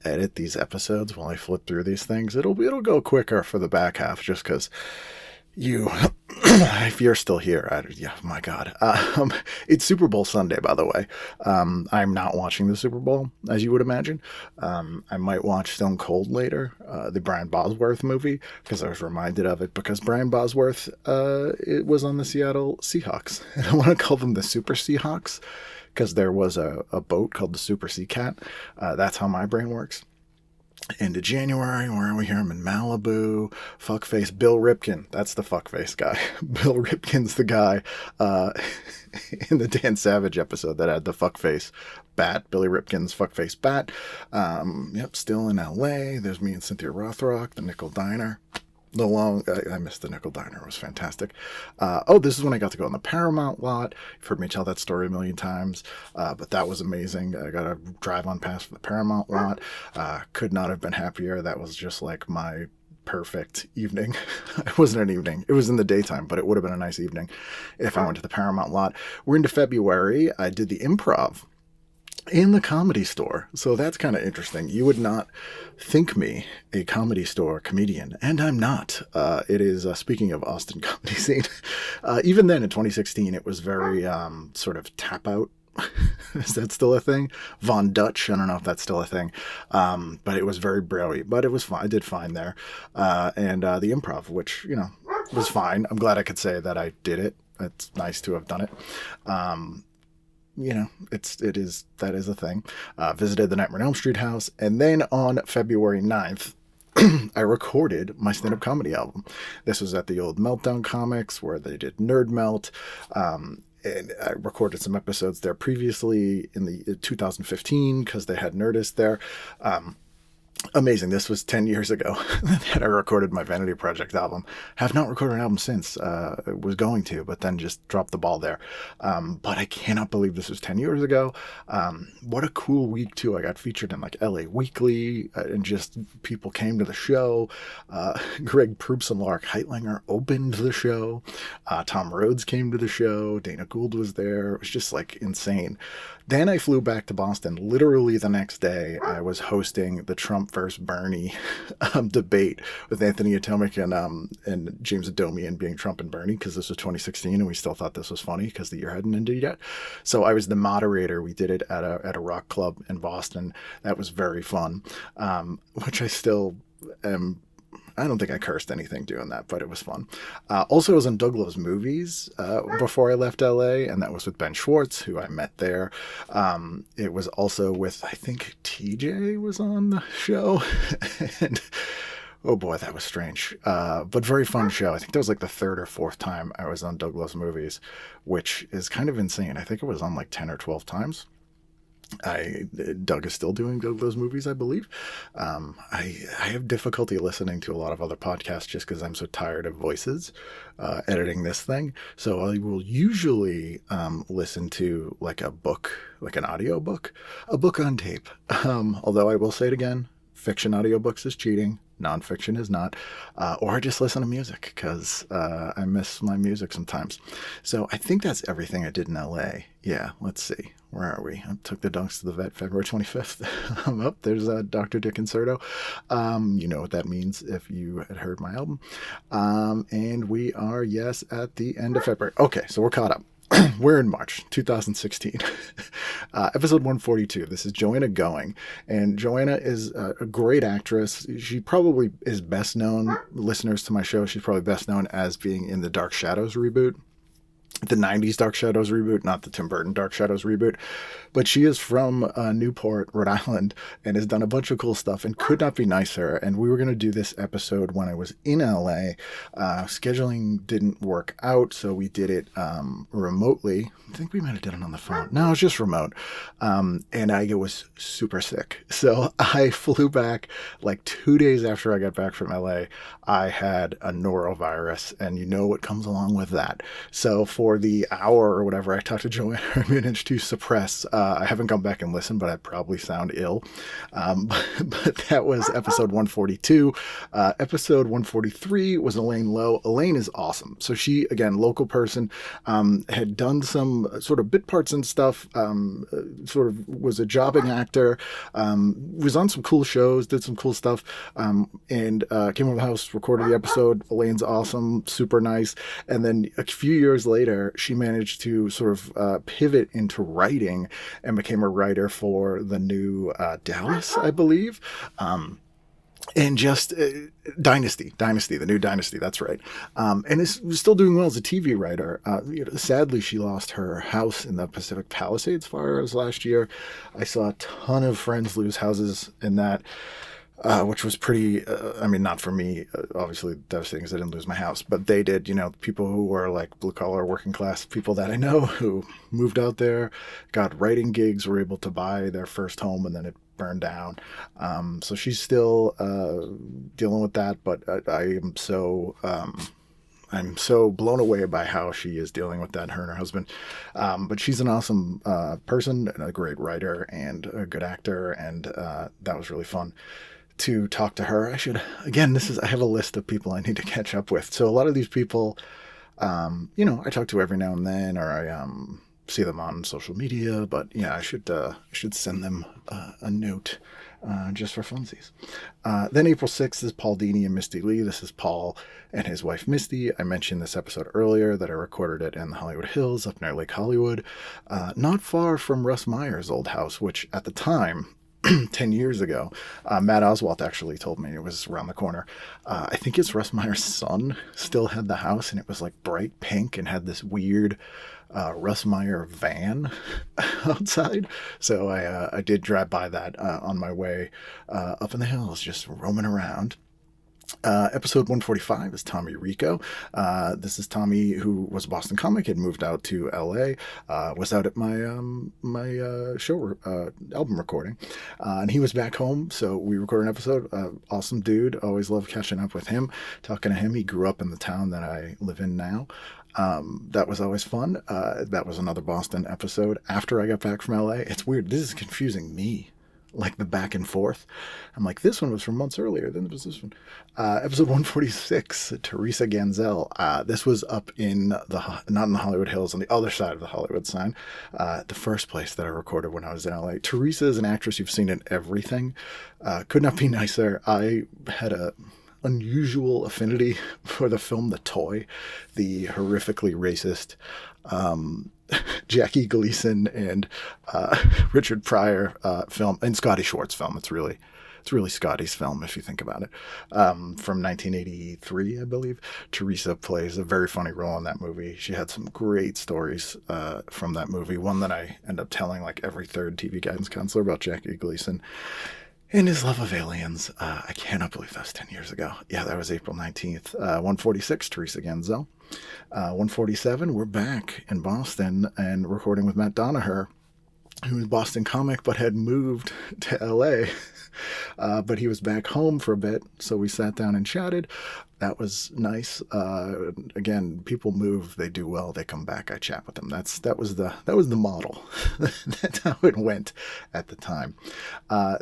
edit these episodes while I flip through these things? It'll go quicker for the back half, just because if you're still here, my God. It's Super Bowl Sunday, by the way. I'm not watching the Super Bowl, as you would imagine. I might watch Stone Cold later, the Brian Bosworth movie, because I was reminded of it, because Brian Bosworth, it was on the Seattle Seahawks. And I want to call them the Super Seahawks, because there was a boat called the Super Sea Cat. That's how my brain works. Into January, where are we here? I'm in Malibu. Fuckface Bill Ripken. That's the fuckface guy. Bill Ripken's the guy in the Dan Savage episode that had the fuckface bat. Billy Ripken's fuckface bat. Still in LA. There's me and Cynthia Rothrock, the Nickel Diner. I missed the Nickel Diner. It was fantastic. This is when I got to go on the Paramount lot. You've heard me tell that story a million times, but that was amazing. I got a drive-on pass for the Paramount lot. Could not have been happier. That was just like my perfect evening. It wasn't an evening. It was in the daytime, but it would have been a nice evening if I went to the Paramount lot. We're into February. I did the Improv in the Comedy Store. So that's kind of interesting. You would not think me a Comedy Store comedian, and I'm not. It is, speaking of Austin comedy scene, even then in 2016, it was very sort of tap out. Is that still a thing? Von Dutch, I don't know if that's still a thing. But it was very browy, but it was fine. I did fine there. And the Improv, which, was fine. I'm glad I could say that I did it. It's nice to have done it. That is a thing. Visited the Nightmare on Elm Street house. And then on February 9th, I recorded my stand-up comedy album. This was at the old Meltdown Comics, where they did Nerd Melt. And I recorded some episodes there previously in the 2015, because they had Nerdist there. Amazing. This was 10 years ago that I recorded my Vanity Project album. Have not recorded an album since. Was going to, but then just dropped the ball there. But I cannot believe this was 10 years ago. What a cool week, too. I got featured in like LA Weekly, and just people came to the show. Greg Proops and Lark Heitlinger opened the show. Tom Rhodes came to the show. Dana Gould was there. It was just like insane. Then I flew back to Boston. Literally the next day, I was hosting the Trump versus Bernie debate with Anthony Atomic and James Adomian being Trump and Bernie, because this was 2016 and we still thought this was funny because the year hadn't ended yet. So I was the moderator. We did it at a rock club in Boston. That was very fun, which I still am. I don't think I cursed anything doing that, but it was fun. Also, I was on Doug Loves Movies before I left LA, and that was with Ben Schwartz, who I met there. It was also with, I think, TJ was on the show. And oh boy, that was strange. But very fun show. I think that was like the third or fourth time I was on Doug Loves Movies, which is kind of insane. I think it was on like 10 or 12 times. Doug is still doing those movies, I believe. I have difficulty listening to a lot of other podcasts just because I'm so tired of voices editing this thing. So I will usually listen to like a book, like an audio book, a book on tape. Although I will say it again, fiction audiobooks is cheating. Nonfiction is not, or just listen to music because I miss my music sometimes. So I think that's everything I did in LA. Yeah, let's see. Where are we? I took the donks to the vet February 25th. Up there's Dr. Dick Inserto. You know what that means if you had heard my album. And we are, yes, at the end of February. Okay, so we're caught up. We're in March 2016, episode 142. This is Joanna Going, and Joanna is a great actress. She probably is best known, listeners to my show, she's probably best known as being in the Dark Shadows reboot. The 90s Dark Shadows reboot, not the Tim Burton Dark Shadows reboot. But she is from Newport, Rhode Island, and has done a bunch of cool stuff and could not be nicer. And we were going to do this episode when I was in LA. Scheduling didn't work out, so we did it remotely. I think we might have done it on the phone. No, it was just remote. And I was super sick. So I flew back like 2 days after I got back from LA. I had a norovirus, and you know what comes along with that. So for the hour or whatever I talked to Joanna, I managed to suppress. I haven't gone back and listened, but I probably sound ill. But that was episode 142. Episode 143 was Elaine Lowe. Elaine is awesome. So she, again, local person, had done some sort of bit parts and stuff, sort of was a jobbing actor, was on some cool shows, did some cool stuff, and came over the house, recorded the episode. Elaine's awesome, super nice. And then a few years later, she managed to sort of pivot into writing and became a writer for the new Dallas, I believe. And just Dynasty, the new Dynasty, that's right. And is still doing well as a TV writer. Sadly, she lost her house in the Pacific Palisades fires last year. I saw a ton of friends lose houses in that. Which was pretty, not for me, obviously devastating because I didn't lose my house, but they did, people who were like blue collar working class people that I know who moved out there, got writing gigs, were able to buy their first home, and then it burned down. So she's still dealing with that, but I'm so blown away by how she is dealing with that, her and her husband. But she's an awesome person and a great writer and a good actor, and that was really fun to talk to her. I have a list of people I need to catch up with. So a lot of these people, I talk to every now and then, or I see them on social media, but yeah, I should send them a note just for funsies. Then April 6th is Paul Dini and Misty Lee. This is Paul and his wife Misty. I mentioned this episode earlier that I recorded it in the Hollywood Hills up near Lake Hollywood, not far from Russ Meyer's old house, which at the time, 10 years ago, Matt Oswalt actually told me it was around the corner. I think it's Russ Meyer's son still had the house, and it was like bright pink and had this weird Russ Meyer van outside. So I did drive by that on my way up in the hills, just roaming around. Episode 145 is Tommy Rico. This is Tommy, who was a Boston comic, had moved out to LA, was out at my show album recording, and he was back home, so we recorded an episode. Awesome dude, always love catching up with him, talking to him. He grew up in the town that I live in now. That was always fun. That was another Boston episode after I got back from LA. It's weird, this is confusing me, like the back and forth. I'm like, this one was from months earlier, then there was this one. Episode 146, Teresa Ganzel. This was up in not in the Hollywood Hills, on the other side of the Hollywood sign. The first place that I recorded when I was in LA. Teresa is an actress you've seen in everything. Could not be nicer. I had a unusual affinity for the film The Toy, the horrifically racist Jackie Gleason and Richard Pryor film, and Scotty Schwartz film. It's really Scotty's film if you think about it. From 1983, I believe. Teresa plays a very funny role in that movie. She had some great stories from that movie. One that I end up telling like every third TV guidance counselor about Jackie Gleason and his love of aliens. I cannot believe that was 10 years ago. Yeah, that was April 19th. 146, Teresa Ganzel. 147, we're back in Boston and recording with Matt Donaher. who was a Boston comic but had moved to LA. But he was back home for a bit, so we sat down and chatted. That was nice. Again, people move, they do well, they come back. I chat with them. That was the model. That's how it went at the time.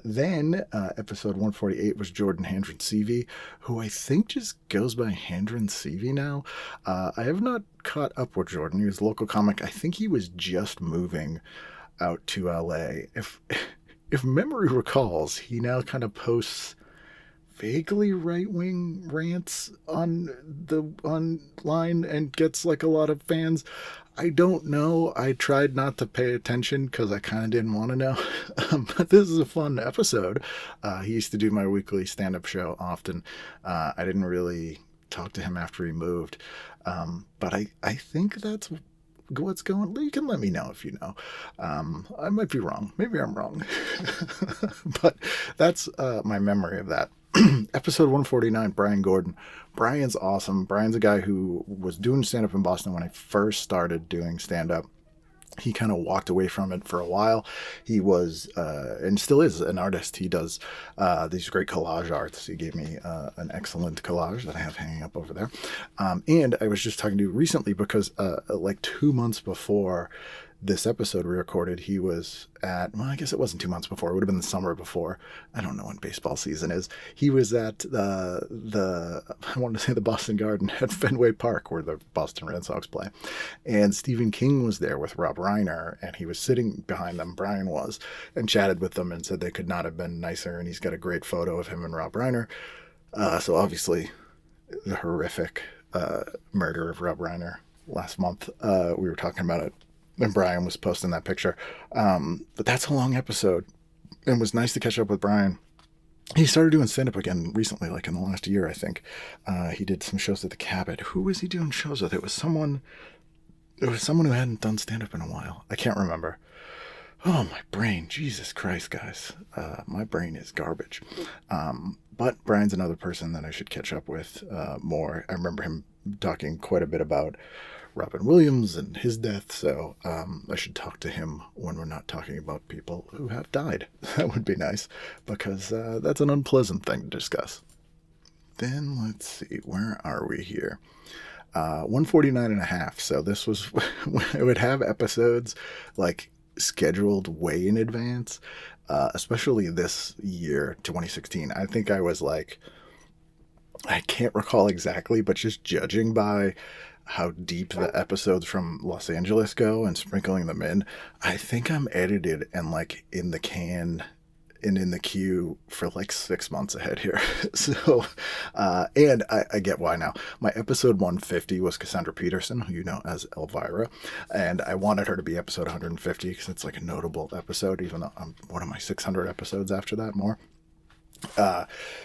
Then episode 148 was Jordan Handren CV, who I think just goes by Handren CV now. I have not caught up with Jordan. He was a local comic. I think he was just moving out to LA. If memory recalls, he now kind of posts vaguely right-wing rants online and gets like a lot of fans. I don't know. I tried not to pay attention because I kind of didn't want to know. But this is a fun episode. He used to do my weekly stand-up show often. I didn't really talk to him after he moved. But I think that's what's going. You can let me know if you know. I might be wrong. Maybe I'm wrong. But that's my memory of that. Episode 149, Brian Gordon. Brian's awesome. Brian's a guy who was doing stand-up in Boston when I first started doing stand-up. He kind of walked away from it for a while. He was, and still is, an artist. He does these great collage arts. He gave me an excellent collage that I have hanging up over there. And I was just talking to you recently because like 2 months before this episode we recorded, he was at, well, I guess it wasn't 2 months before. It would have been the summer before. I don't know when baseball season is. He was at I wanted to say the Boston Garden at Fenway Park where the Boston Red Sox play. And Stephen King was there with Rob Reiner, and he was sitting behind them, Brian was, and chatted with them and said they could not have been nicer. And he's got a great photo of him and Rob Reiner. So obviously the horrific murder of Rob Reiner last month. We were talking about it. And Brian was posting that picture. But that's a long episode. It was nice to catch up with Brian. He started doing stand-up again recently, like in the last year, I think. He did some shows at the Cabot. Who was he doing shows with? It was someone who hadn't done stand-up in a while. I can't remember. Oh, my brain. Jesus Christ, guys. My brain is garbage. But Brian's another person that I should catch up with more. I remember him talking quite a bit about Robin Williams and his death, so I should talk to him when we're not talking about people who have died. That would be nice, because that's an unpleasant thing to discuss. Then, let's see, where are we here? 149 and a half, so this was, I would have episodes, like, scheduled way in advance, especially this year, 2016. I think I was like, I can't recall exactly, but just judging by how deep the episodes from Los Angeles go and sprinkling them in, I think I'm edited and like in the can and in the queue for like 6 months ahead here. So, and I get why now. My episode 150 was Cassandra Peterson, who you know as Elvira, and I wanted her to be episode 150 because it's like a notable episode, even though I'm, what am I, 600 episodes after that more?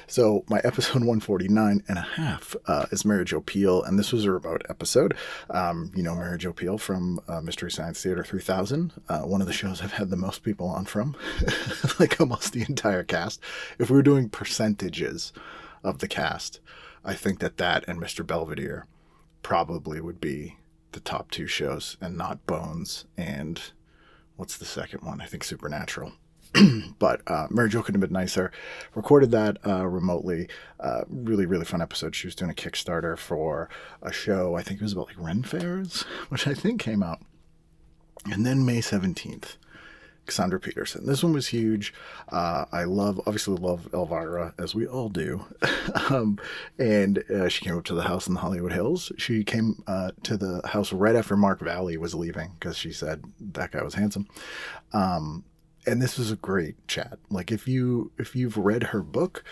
So my episode 149 and a half is Mary Jo Pehl, and this was a remote episode. You know Mary Jo Pehl from Mystery Science Theater 3000, one of the shows I've had the most people on from, like almost the entire cast. If we were doing percentages of the cast, I think that and Mr. Belvedere probably would be the top two shows, and not Bones and what's the second one? I think Supernatural. But Mary Jo couldn't have been nicer. Recorded that remotely. Really, really fun episode. She was doing a Kickstarter for a show. I think it was about like Ren Fairs, which I think came out. And then May 17th, Cassandra Peterson. This one was huge. I obviously love Elvira, as we all do. And she came up to the house in the Hollywood Hills. She came to the house right after Mark Valley was leaving because she said that guy was handsome. And this was a great chat. Like if you've read her book,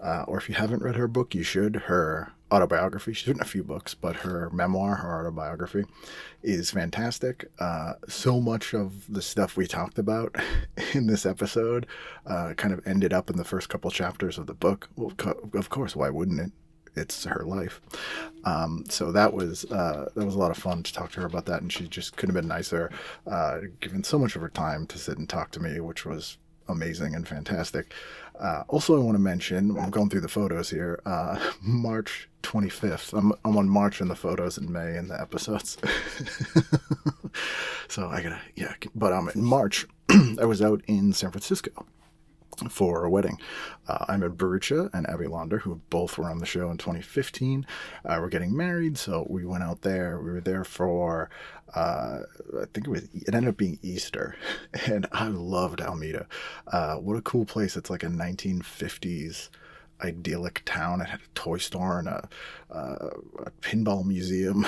or if you haven't read her book, you should. Her autobiography, she's written a few books, but her memoir, her autobiography, is fantastic. So much of the stuff we talked about in this episode kind of ended up in the first couple chapters of the book. Well, of course, why wouldn't it? It's her life. So that was a lot of fun to talk to her about that, and she just couldn't have been nicer, given so much of her time to sit and talk to me, which was amazing and fantastic. Also, I want to mention, I'm going through the photos here, March 25th. I'm on March in the photos and May in the episodes. So I gotta, yeah, but in March, I was out in San Francisco for a wedding. I'm at Barucha and Abby Launder, who both were on the show in 2015. We're getting married, so we went out there. We were there for, I think it ended up being Easter, and I loved Alameda. What a cool place. It's like a 1950s idyllic town. It had a toy store and a pinball museum.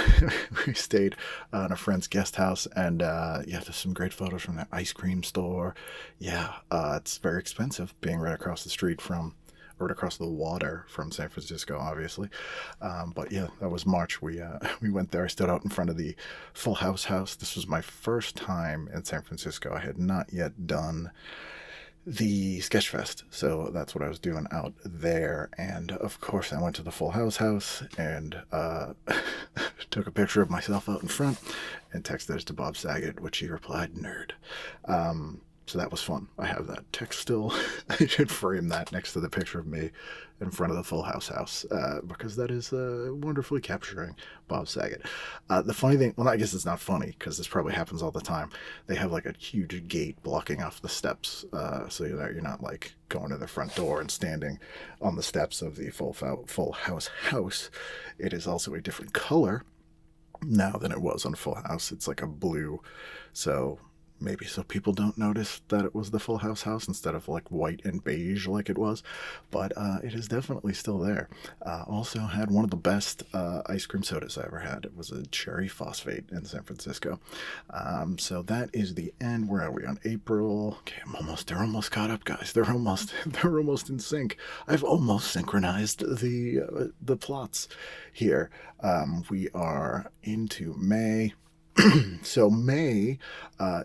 We stayed in a friend's guest house, and yeah, there's some great photos from that ice cream store. Yeah, it's very expensive being right across the street from, or right across the water from San Francisco, obviously. But yeah, that was March. We went there. I stood out in front of the Full House house. This was my first time in San Francisco. I had not yet done the Sketchfest, so that's what I was doing out there. And of course I went to the Full House house and took a picture of myself out in front and texted it to Bob Saget, which he replied, "Nerd." So that was fun. I have that text still. I should frame that next to the picture of me in front of the Full House house, because that is wonderfully capturing Bob Saget. The funny thing, well, I guess it's not funny because this probably happens all the time. They have like a huge gate blocking off the steps, so you're not like going to the front door and standing on the steps of the Full House house. It is also a different color now than it was on Full House. It's like a blue, so maybe so people don't notice that it was the Full House house instead of like white and beige like it was, but it is definitely still there. Also had one of the best ice cream sodas I ever had. It was a cherry phosphate in San Francisco. So that is the end. Where are we on April? Okay, they're almost caught up, guys. They're almost in sync. I've almost synchronized the plots here. We are into May. So May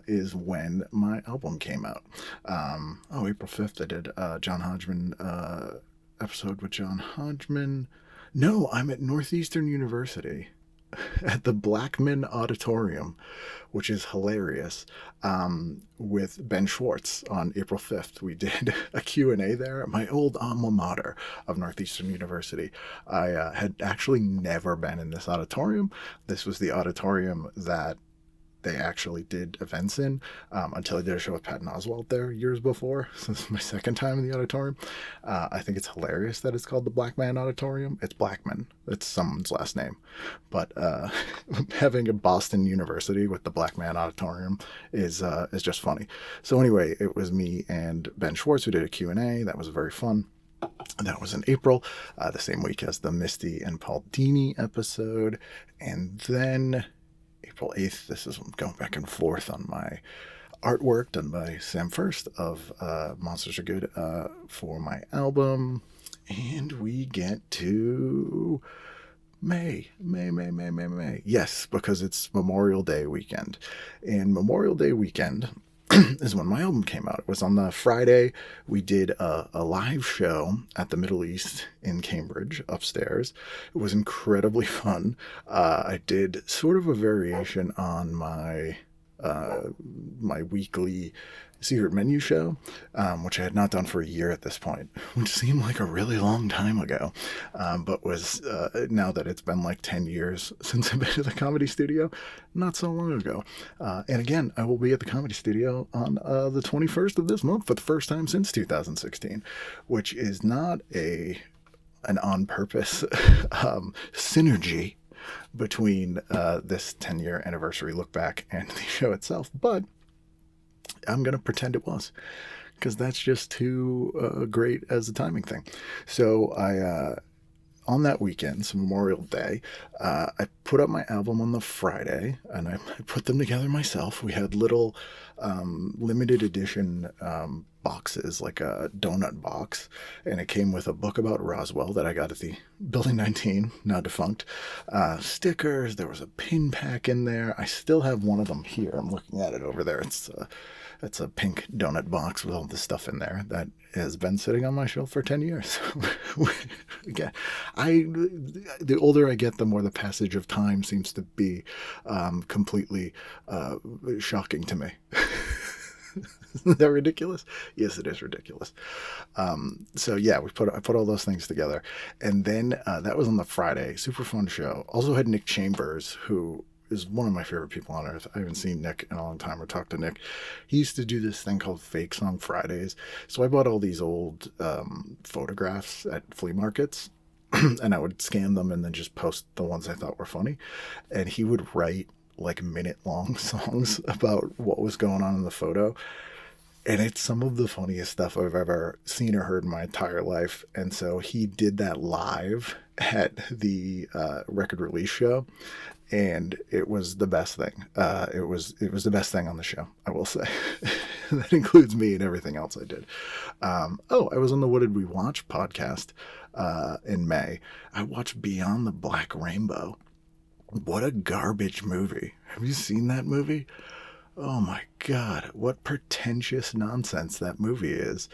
is when my album came out. April 5th I did John Hodgman episode with John Hodgman. No, I'm at Northeastern University at the Blackman Auditorium, which is hilarious, with Ben Schwartz on April 5th. We did a Q&A there at my old alma mater of Northeastern University. I had actually never been in this auditorium. This was the auditorium that they actually did events in, until I did a show with Patton Oswalt there years before. So this is my second time in the auditorium. I think it's hilarious that it's called the Blackman Auditorium. It's Blackman. It's someone's last name. But having a Boston University with the Blackman Auditorium is just funny. So anyway, it was me and Ben Schwartz who did a Q&A. That was very fun. That was in April, the same week as the Misty and Paul Dini episode. And then April 8th, this is going back and forth on my artwork done by Sam First of Monsters Are Good for my album. And we get to May. Yes, because it's Memorial Day weekend. And Memorial Day weekend is when my album came out. It was on the Friday. We did a live show at the Middle East in Cambridge upstairs. It was incredibly fun. I did sort of a variation on my weekly secret menu show, which I had not done for a year at this point, which seemed like a really long time ago, but was, now that it's been like 10 years since I've been to the Comedy Studio, not so long ago. And again, I will be at the Comedy Studio on the 21st of this month for the first time since 2016, which is not an on-purpose synergy between this 10-year anniversary look back and the show itself, but I'm going to pretend it was, because that's just too great as a timing thing. So on that weekend, so Memorial Day, I put up my album on the Friday, and I put them together myself. We had little limited edition boxes, like a donut box, and it came with a book about Roswell that I got at the Building 19, now defunct, stickers. There was a pin pack in there. I still have one of them here. I'm looking at it over there. It's a pink donut box with all this stuff in there that has been sitting on my shelf for 10 years. Again, the older I get, the more the passage of time seems to be completely shocking to me. Isn't that ridiculous? Yes, it is ridiculous. So yeah, I put all those things together, and then that was on the Friday. Super fun show. Also had Nick Chambers, who is one of my favorite people on earth. I haven't seen Nick in a long time or talked to Nick. He used to do this thing called Fake Song Fridays. So I bought all these old photographs at flea markets and I would scan them and then just post the ones I thought were funny. And he would write like minute-long songs about what was going on in the photo. And it's some of the funniest stuff I've ever seen or heard in my entire life. And so he did that live at the record release show. And it was the best thing. It was the best thing on the show, I will say. That includes me and everything else I did. I was on the What Did We Watch podcast in May. I watched Beyond the Black Rainbow. What a garbage movie. Have you seen that movie? Oh my God, what pretentious nonsense that movie is.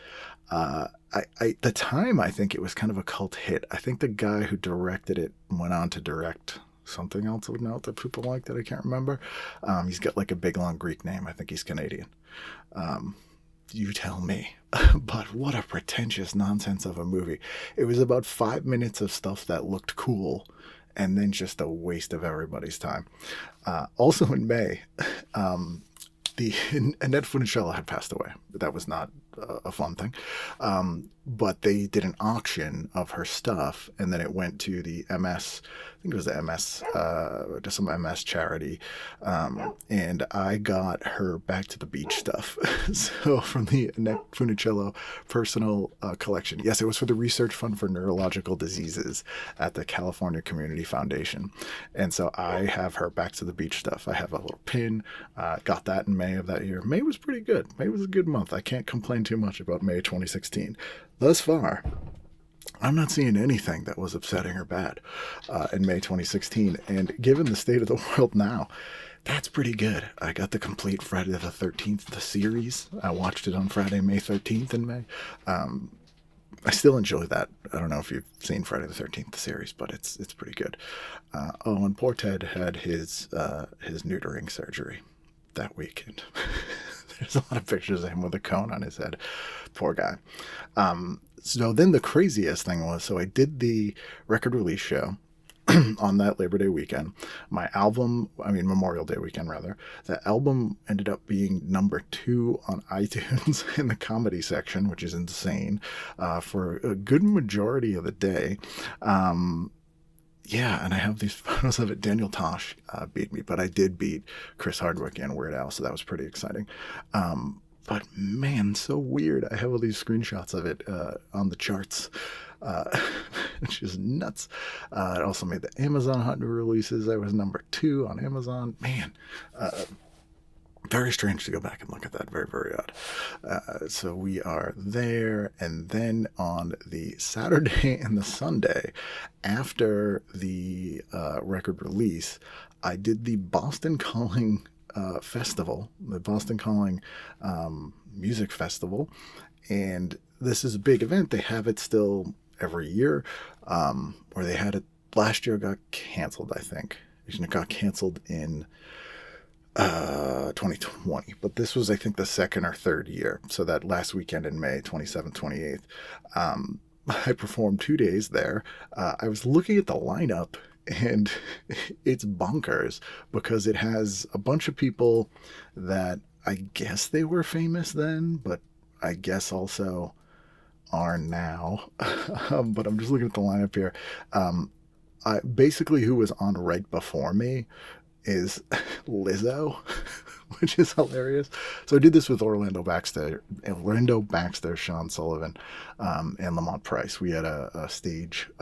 The time, I think it was kind of a cult hit. I think the guy who directed it went on to direct something else of note that people like that I can't remember. He's got like a big long Greek name. I think he's Canadian. You tell me. But what a pretentious nonsense of a movie. It was about 5 minutes of stuff that looked cool and then just a waste of everybody's time. Also in May, Annette Funicello had passed away. That was not a fun thing. But they did an auction of her stuff, and then it went to the MS, I think it was the MS, to some MS charity. And I got her Back to the Beach stuff. So from the Annette Funicello personal collection. Yes, it was for the Research Fund for Neurological Diseases at the California Community Foundation. And so I have her Back to the Beach stuff. I have a little pin. Got that in May of that year. May was pretty good. May was a good month. I can't complain too much about May 2016. Thus far, I'm not seeing anything that was upsetting or bad in May 2016. And given the state of the world now, that's pretty good. I got the complete Friday the 13th, the series. I watched it on Friday, May 13th in May. I still enjoy that. I don't know if you've seen Friday the 13th, the series, but it's pretty good. And poor Ted had his neutering surgery that weekend. There's a lot of pictures of him with a cone on his head. Poor guy. So then the craziest thing was, so I did the record release show on that Labor Day weekend. Memorial Day weekend, rather. The album ended up being number 2 on iTunes in the comedy section, which is insane, for a good majority of the day. Yeah, and I have these photos of it. Daniel Tosh beat me, but I did beat Chris Hardwick and Weird Al, so that was pretty exciting. But man, so weird. I have all these screenshots of it on the charts, which is nuts. It also made the Amazon Hot New Releases. I was number 2 on Amazon. Man, very strange to go back and look at that. Very, very odd. So we are there. And then on the Saturday and the Sunday, after the record release, I did the Boston Calling Festival, the Boston Calling Music Festival. And this is a big event. They have it still every year, where they had it last year. Got canceled, I think. It got canceled in 2020, but this was, I think, the second or third year. So that last weekend in May, 27th, 28th, I performed 2 days there. I was looking at the lineup, and it's bonkers because it has a bunch of people that I guess they were famous then, but I guess also are now. But I'm just looking at the lineup here. Basically who was on right before me is Lizzo, which is hilarious. So I did this with Orlando Baxter, Sean Sullivan, and Lamont Price. We had a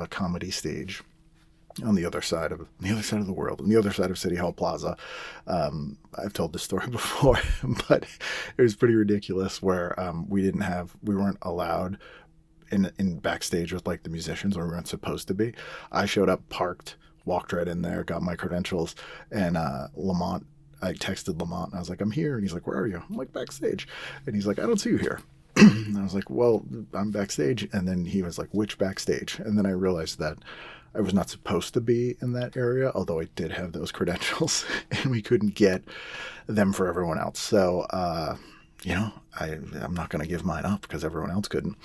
comedy stage on the other side of the world, on the other side of City Hall Plaza. I've told this story before, but it was pretty ridiculous where we weren't allowed in backstage with like the musicians, or we weren't supposed to be. I showed up, parked, walked right in there, got my credentials, and Lamont, I texted Lamont, and I was like, I'm here. And he's like, where are you? I'm like, backstage. And he's like, I don't see you here. And I was like, well, I'm backstage. And then he was like, which backstage? And then I realized that I was not supposed to be in that area, although I did have those credentials, and we couldn't get them for everyone else. So I'm not going to give mine up because everyone else couldn't.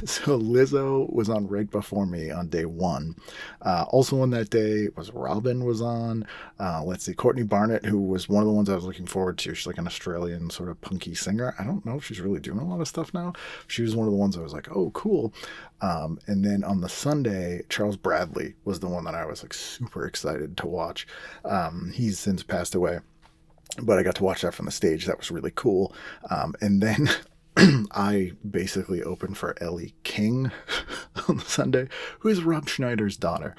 So Lizzo was on right before me on day one. Also on that day was Robin was on. Let's see, Courtney Barnett, who was one of the ones I was looking forward to. She's like an Australian sort of punky singer. I don't know if she's really doing a lot of stuff now. She was one of the ones I was like, oh, cool. And then on the Sunday, Charles Bradley was the one that I was like super excited to watch. He's since passed away, but I got to watch that from the stage. That was really cool. And then I basically opened for Ellie King on the Sunday, who is Rob Schneider's daughter.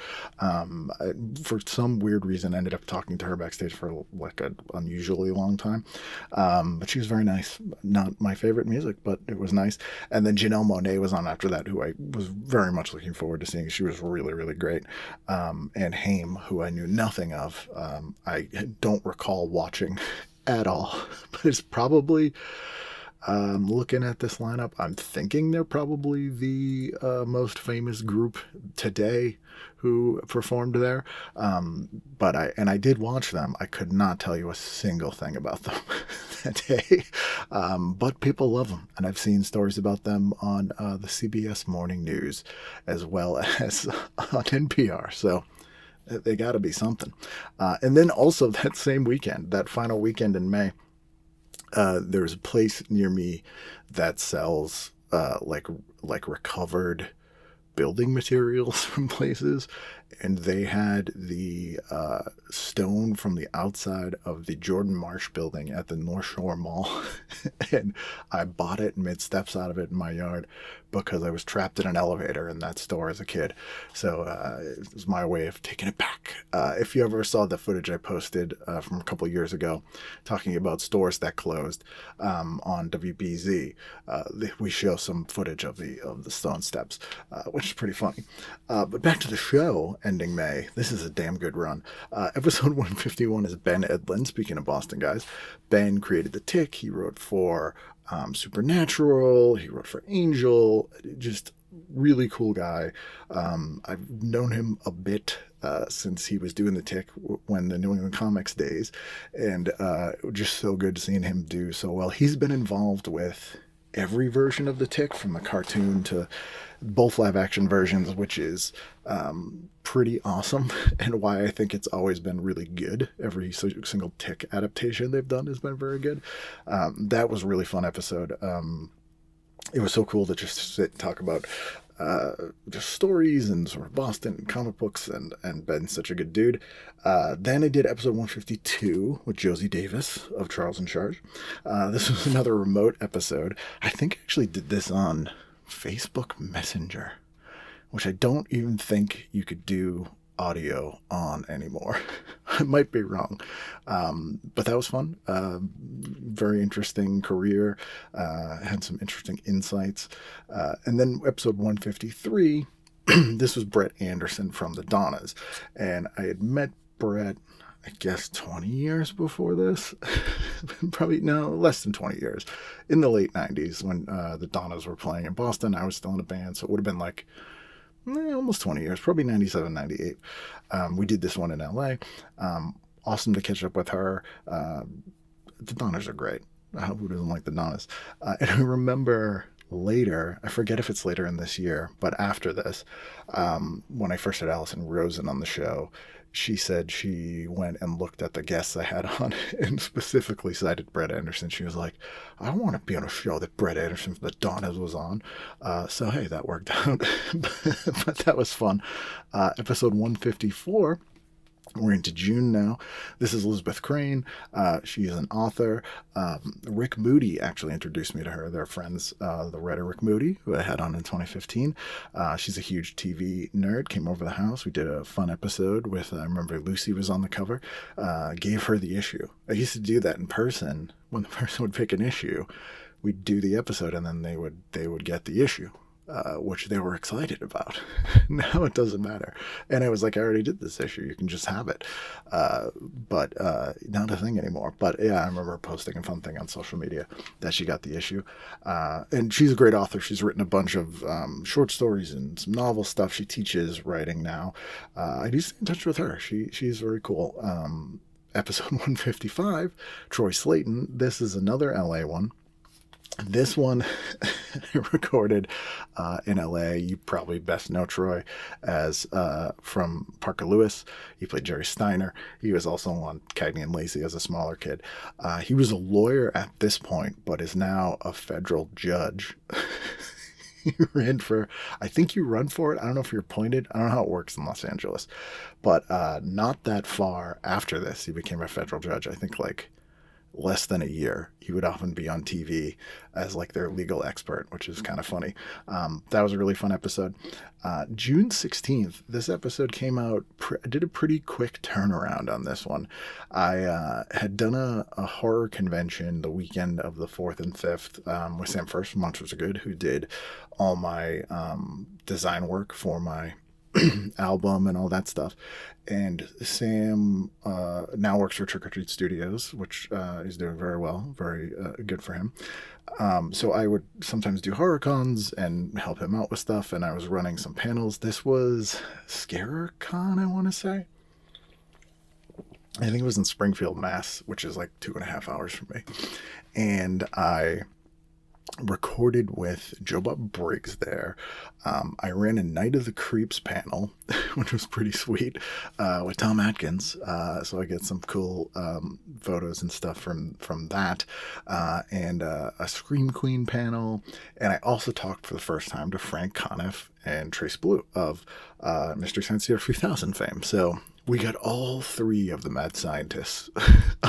For some weird reason, I ended up talking to her backstage for like an unusually long time. But she was very nice. Not my favorite music, but it was nice. And then Janelle Monáe was on after that, who I was very much looking forward to seeing. She was really, really great. And Haim, who I knew nothing of. I don't recall watching at all, but it's probably... looking at this lineup, I'm thinking they're probably the most famous group today who performed there. But I did watch them. I could not tell you a single thing about them that day. But people love them. And I've seen stories about them on the CBS Morning News as well as on NPR. So they got to be something. And then also that same weekend, that final weekend in May, there's a place near me that sells like recovered building materials from places, and they had the stone from the outside of the Jordan Marsh building at the North Shore Mall, and I bought it and made steps out of it in my yard because I was trapped in an elevator in that store as a kid. So it was my way of taking it back. If you ever saw the footage I posted from a couple years ago talking about stores that closed on WBZ, we show some footage of the stone steps, which is pretty funny. But back to the show ending May. This is a damn good run. Episode 151 is Ben Edlund. Speaking of Boston guys, Ben created The Tick. He wrote for Supernatural. He wrote for Angel. Just really cool guy. I've known him a bit since he was doing The Tick when the New England Comics days, and just so good seeing him do so well. He's been involved with every version of The Tick, from the cartoon to both live action versions, which is pretty awesome, and why I think it's always been really good. Every single Tick adaptation they've done has been very good. That was a really fun episode. It was so cool to just sit and talk about just stories and sort of Boston and comic books, and Ben's such a good dude. Then I did episode 152 with Josie Davis of Charles in Charge. This was another remote episode. I think I actually did this on Facebook Messenger, which I don't even think you could do audio on anymore. I might be wrong. But that was fun. Very interesting career. Had some interesting insights. And then episode 153, this was Brett Anderson from the Donnas. And I had met Brett, I guess 20 years before this. Probably, no, less than 20 years. In the late 90s when the Donnas were playing in Boston. I was still in a band, so it would have been like almost 20 years, probably 97, 98. We did this one in LA. Awesome to catch up with her. The Donnas are great. Who doesn't like the Donnas? And I remember later, I forget if it's later in this year, but after this, when I first had Allison Rosen on the show, she said she went and looked at the guests I had on and specifically cited Brett Anderson. She was like, I want to be on a show that Brett Anderson from the Donnas was on. So, hey, that worked out. But that was fun. Episode 154. We're into June now. This is Elizabeth Crane. She is an author. Rick Moody actually introduced me to her. They're friends. The writer Rick Moody, who I had on in 2015. She's a huge TV nerd. Came over the house. We did a fun episode with, I remember Lucy was on the cover. Gave her the issue. I used to do that in person. When the person would pick an issue, we'd do the episode and then they would get the issue. Which they were excited about. Now it doesn't matter. And I was like, I already did this issue. You can just have it. But not a thing anymore. But yeah, I remember posting a fun thing on social media that she got the issue. And she's a great author. She's written a bunch of short stories and some novel stuff. She teaches writing now. I do stay in touch with her. She's very cool. episode 155, Troy Slayton. This is another LA one. This one recorded in LA. You probably best know Troy as from Parker Lewis. He played Jerry Steiner. He was also on Cagney and Lacey as a smaller kid. He was a lawyer at this point, but is now a federal judge. He ran for, I think you run for it. I don't know if you're appointed. I don't know how it works in Los Angeles. But not that far after this, he became a federal judge. I think like less than a year. He would often be on TV as like their legal expert, which is kind of funny. That was a really fun episode. June 16th, this episode came out. I did a pretty quick turnaround on this one. I had done a horror convention the weekend of the 4th and 5th with Sam First from Monsters Are Good, who did all my design work for my album and all that stuff. And Sam now works for Trick or Treat Studios, which is doing very well, very good for him. So I would sometimes do horror cons and help him out with stuff, and I was running some panels. This was ScareCon, I want to say. I think it was in Springfield, Mass, which is like 2.5 hours from me. And I recorded with Joe Bob Briggs there. I ran a Night of the Creeps panel, which was pretty sweet, with Tom Atkins. So I get some cool photos and stuff from that, and a Scream Queen panel. And I also talked for the first time to Frank Conniff and Trace Blue of Mystery Science Theater 3000 fame. So we got all three of the mad scientists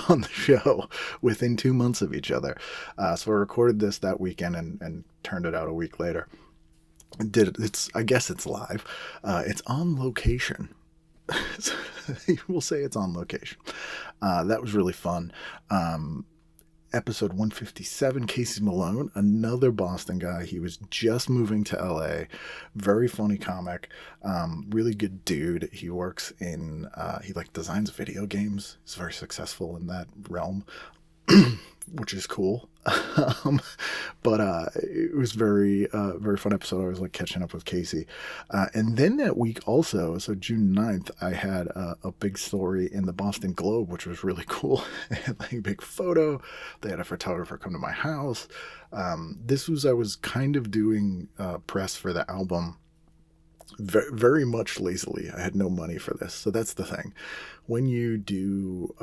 on the show within 2 months of each other. So I recorded this that weekend and turned it out a week later. I guess it's live. It's on location. We'll say it's on location. That was really fun. Episode 157, Casey Malone, another Boston guy. He was just moving to LA. Very funny comic. Really good dude. He works in, he like designs video games. He's very successful in that realm, which is cool. But it was very fun episode. I was like catching up with Casey. And then that week also, so June 9th, I had a big story in the Boston Globe, which was really cool. They had like a big photo. They had a photographer come to my house. I was kind of doing press for the album very much lazily. I had no money for this. So that's the thing. When you do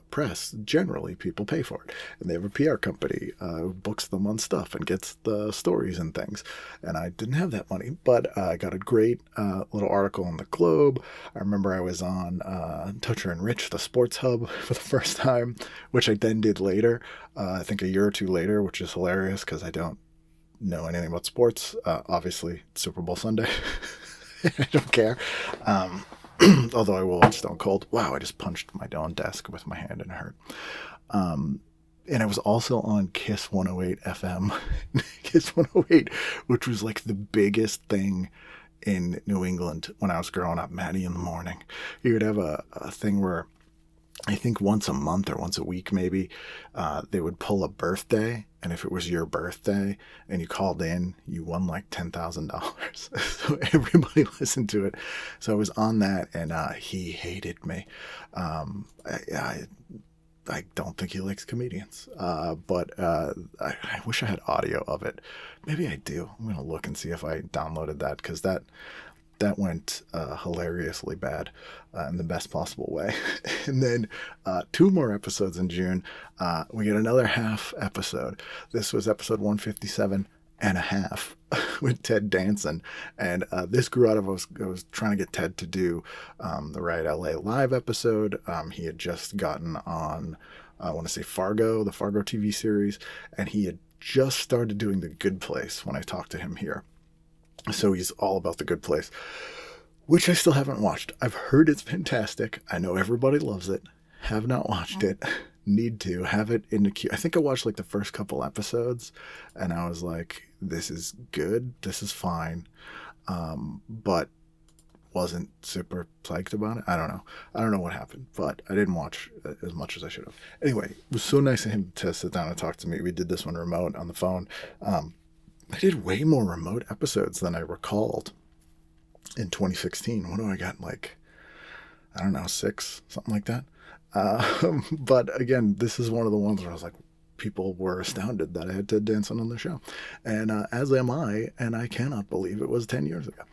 press, generally people pay for it. And they have a PR company who books them on stuff and gets the stories and things. And I didn't have that money, but I got a great little article in the Globe. I remember I was on Toucher and Rich, the sports hub, for the first time, which I then did later, I think a year or two later, which is hilarious because I don't know anything about sports. Obviously, Super Bowl Sunday. I don't care. Although I will watch Stone Cold. Wow, I just punched my own desk with my hand and it hurt. And I was also on Kiss 108 FM. Kiss 108, which was like the biggest thing in New England when I was growing up. Maddie in the morning. You would have a thing where I think once a month or once a week maybe, they would pull a birthday. And if it was your birthday and you called in, you won like $10,000. So everybody listened to it. So I was on that, and he hated me. I don't think he likes comedians. But I wish I had audio of it. Maybe I do. I'm going to look and see if I downloaded that, because that went hilariously bad in the best possible way. And then 2 more episodes in June. We get another half episode. This was episode 157 and a half with Ted Danson. And this grew out of, I was trying to get Ted to do the Riot LA live episode. He had just gotten on, I want to say Fargo, the Fargo TV series. And he had just started doing The Good Place when I talked to him here. So he's all about The Good Place, which I still haven't watched. I've heard it's fantastic. I know everybody loves it. Have not watched it. Need to. Have it in the queue. I think I watched like the first couple episodes and I was like, this is good. This is fine. But wasn't super psyched about it. I don't know. I don't know what happened, but I didn't watch as much as I should have. Anyway, it was so nice of him to sit down and talk to me. We did this one remote on the phone. I did way more remote episodes than I recalled in 2016. What do I got? Like, I don't know, 6, something like that. But again, this is one of the ones where I was like, people were astounded that I had Ted Danson on the show. And as am I, and I cannot believe it was 10 years ago.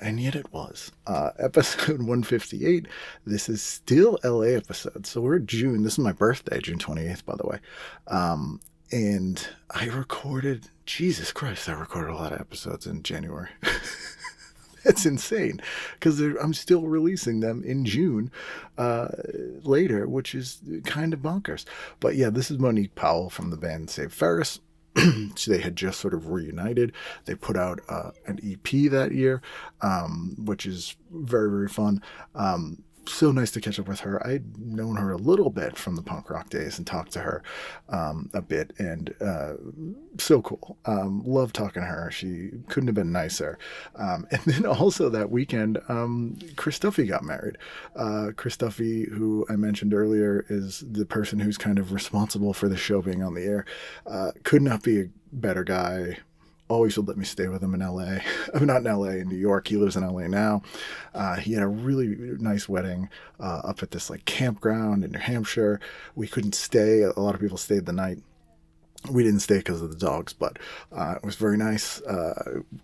And yet it was. Episode 158. This is still LA episode. So we're June. This is my birthday, June 28th, by the way. And I recorded, Jesus Christ, I recorded a lot of episodes in January. That's insane, because I'm still releasing them in June later, which is kind of bonkers. But yeah, this is Monique Powell from the band Save Ferris. So they had just sort of reunited. They put out an EP that year, which is very, very fun. So nice to catch up with her. I'd known her a little bit from the punk rock days and talked to her a bit, and so cool. Love talking to her. She couldn't have been nicer. And then also that weekend, Chris Duffy got married. Chris Duffy, who I mentioned earlier, is the person who's kind of responsible for the show being on the air. Could not be a better guy. Always would let me stay with him in LA. I'm not in LA, in New York. He lives in LA now. He had a really nice wedding up at this like campground in New Hampshire. We couldn't stay. A lot of people stayed the night. We didn't stay because of the dogs, but it was very nice.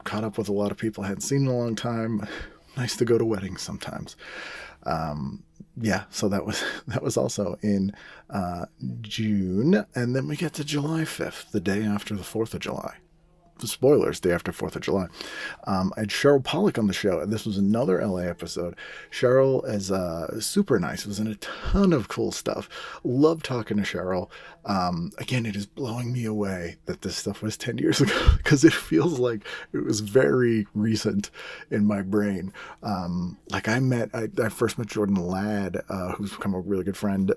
Caught up with a lot of people I hadn't seen in a long time. Nice to go to weddings sometimes. Yeah, so that was also in June. And then we get to July 5th, the day after the 4th of July. Spoilers, day after 4th of July. I had Cheryl Pollack on the show, and this was another LA episode. Cheryl is super nice, was in a ton of cool stuff. Love talking to Cheryl. Again, it is blowing me away that this stuff was 10 years ago, because it feels like it was very recent in my brain. Like I first met Jordan Ladd, who's become a really good friend,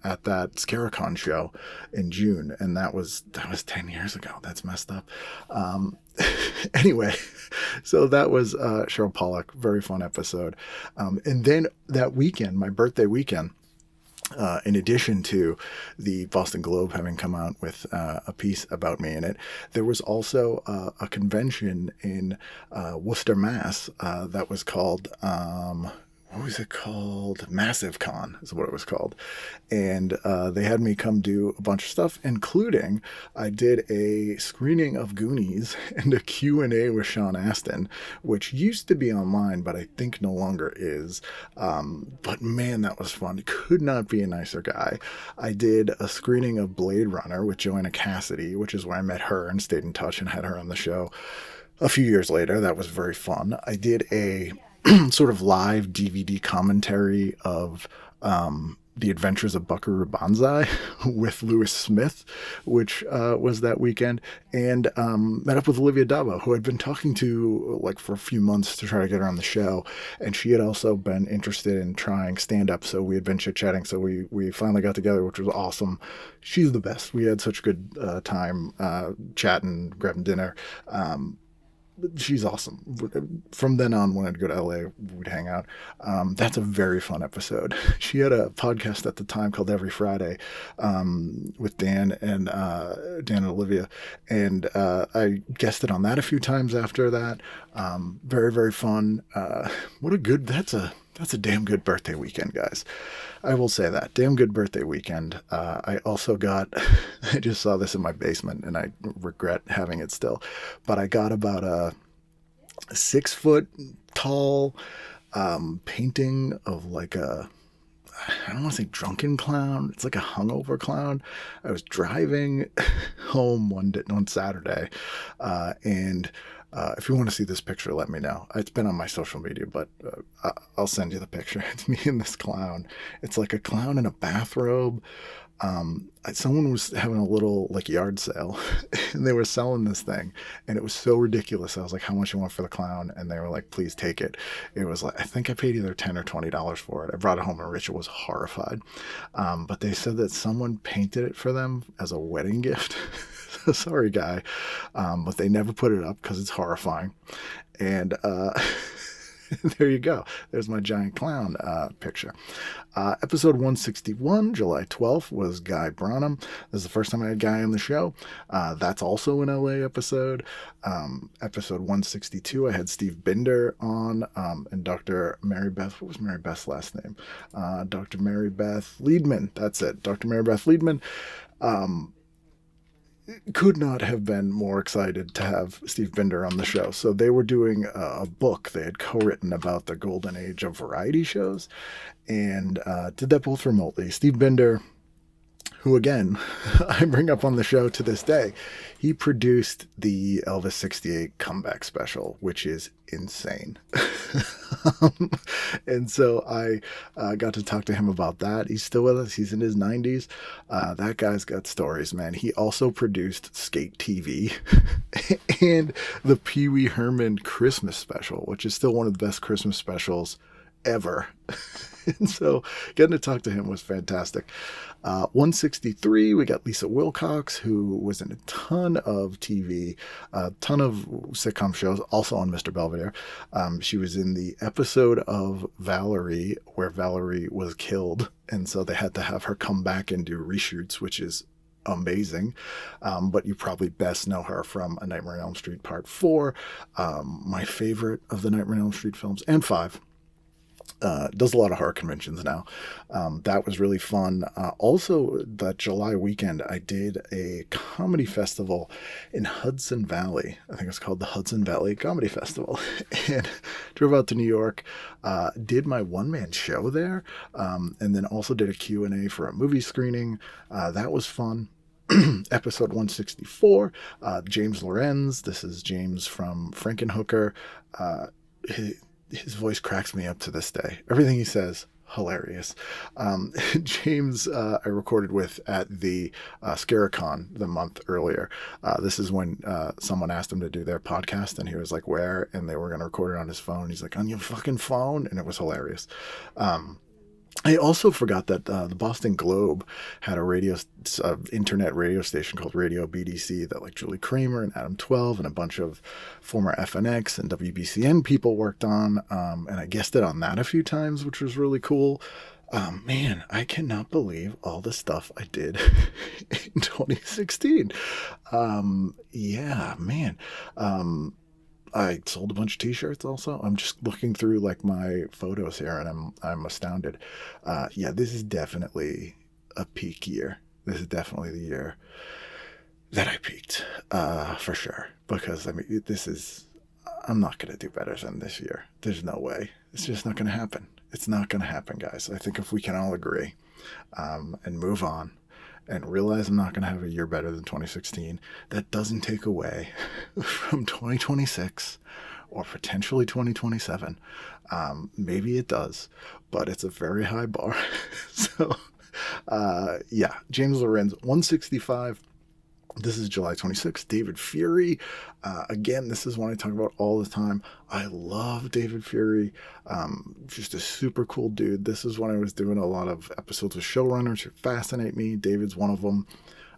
at that Scaricon show in June, and that was 10 years ago. That's messed up. Anyway, so that was Cheryl Pollack. Very fun episode. And then that weekend, my birthday weekend, in addition to the Boston Globe having come out with a piece about me in it, there was also a convention in Worcester, Mass. That was called... what was it called? Massive Con is what it was called. And they had me come do a bunch of stuff, including I did a screening of Goonies and a Q&A with Sean Astin, which used to be online, but I think no longer is. But man, that was fun. Could not be a nicer guy. I did a screening of Blade Runner with Joanna Cassidy, which is where I met her and stayed in touch and had her on the show a few years later. That was very fun. I did a sort of live DVD commentary of The Adventures of Buckaroo Banzai with Lewis Smith, which was that weekend, and met up with Olivia Dabo, who I'd been talking to like for a few months to try to get her on the show, and she had also been interested in trying stand-up, so we had been chit-chatting, so we finally got together, which was awesome. She's the best. We had such a good time chatting, grabbing dinner. She's awesome. From then on, when I'd go to LA, we'd hang out. That's a very fun episode. She had a podcast at the time called Every Friday with Dan and Olivia, and I guested on that a few times after that. Very, very fun. That's a damn good birthday weekend, guys. I will say that. Damn good birthday weekend. I also got, I just saw this in my basement and I regret having it still, but I got about a 6 foot tall painting of like I don't want to say drunken clown. It's like a hungover clown. I was driving home one Saturday, and if you want to see this picture, let me know. It's been on my social media, but I'll send you the picture. It's me and this clown. It's like a clown in a bathrobe. Someone was having a little like yard sale and they were selling this thing, and it was so ridiculous. I was like, how much you want for the clown? And they were like, please take it. It was like, I think I paid either $10 or $20 for it. I brought it home and Rachel was horrified. But they said that someone painted it for them as a wedding gift. Sorry, guy. But they never put it up because it's horrifying. And There you go. There's my giant clown picture. Episode 161, July 12th, was Guy Branum. This is the first time I had Guy on the show. That's also an LA episode. Episode 162, I had Steve Binder on, and Dr. Mary Beth. What was Mary Beth's last name? Dr. Mary Beth Liedman. That's it. Dr. Mary Beth Liedman. Could not have been more excited to have Steve Binder on the show. So they were doing a book they had co-written about the golden age of variety shows, and did that both remotely. Steve Binder, who again I bring up on the show to this day, he produced the Elvis 68 comeback special, which is insane. And so I got to talk to him about that. He's still with us. He's in his 90s. That guy's got stories, man. He also produced Skate TV and the Pee Wee Herman Christmas special, which is still one of the best Christmas specials ever. And so getting to talk to him was fantastic. 163, we got Lisa Wilcox, who was in a ton of TV, a ton of sitcom shows, also on Mr. Belvedere. She was in the episode of Valerie where Valerie was killed, and so they had to have her come back and do reshoots, which is amazing. But you probably best know her from A Nightmare on Elm Street Part 4, my favorite of the Nightmare on Elm Street films, and 5. Does a lot of horror conventions now. That was really fun. Also, that July weekend, I did a comedy festival in Hudson Valley. I think it's called the Hudson Valley Comedy Festival. And drove out to New York, did my one-man show there, and then also did a Q&A for a movie screening. That was fun. Episode 164, James Lorenz. This is James from Frankenhooker. His voice cracks me up to this day. Everything he says, hilarious. James, I recorded with at the Scaricon the month earlier. This is when someone asked him to do their podcast, and he was like, where? And they were going to record it on his phone. He's like, on your fucking phone? And it was hilarious. I also forgot that the Boston Globe had a internet radio station called Radio BDC that like Julie Kramer and Adam 12 and a bunch of former FNX and WBCN people worked on. And I guested on that a few times, which was really cool. Man, I cannot believe all the stuff I did in 2016. Yeah, man. I sold a bunch of t-shirts also. I'm just looking through like my photos here and I'm astounded. Yeah, this is definitely a peak year. This is definitely the year that I peaked, for sure. Because I mean, I'm not going to do better than this year. There's no way. It's just not going to happen. It's not going to happen, guys. I think if we can all agree, and move on, and realize I'm not going to have a year better than 2016, that doesn't take away from 2026 or potentially 2027. Maybe it does, but it's a very high bar. So, yeah, James Lorenz, 165. This is July 26th. David Fury. Again, this is one I talk about all the time. I love David Fury. Just a super cool dude. This is when I was doing a lot of episodes with showrunners who fascinate me. David's one of them.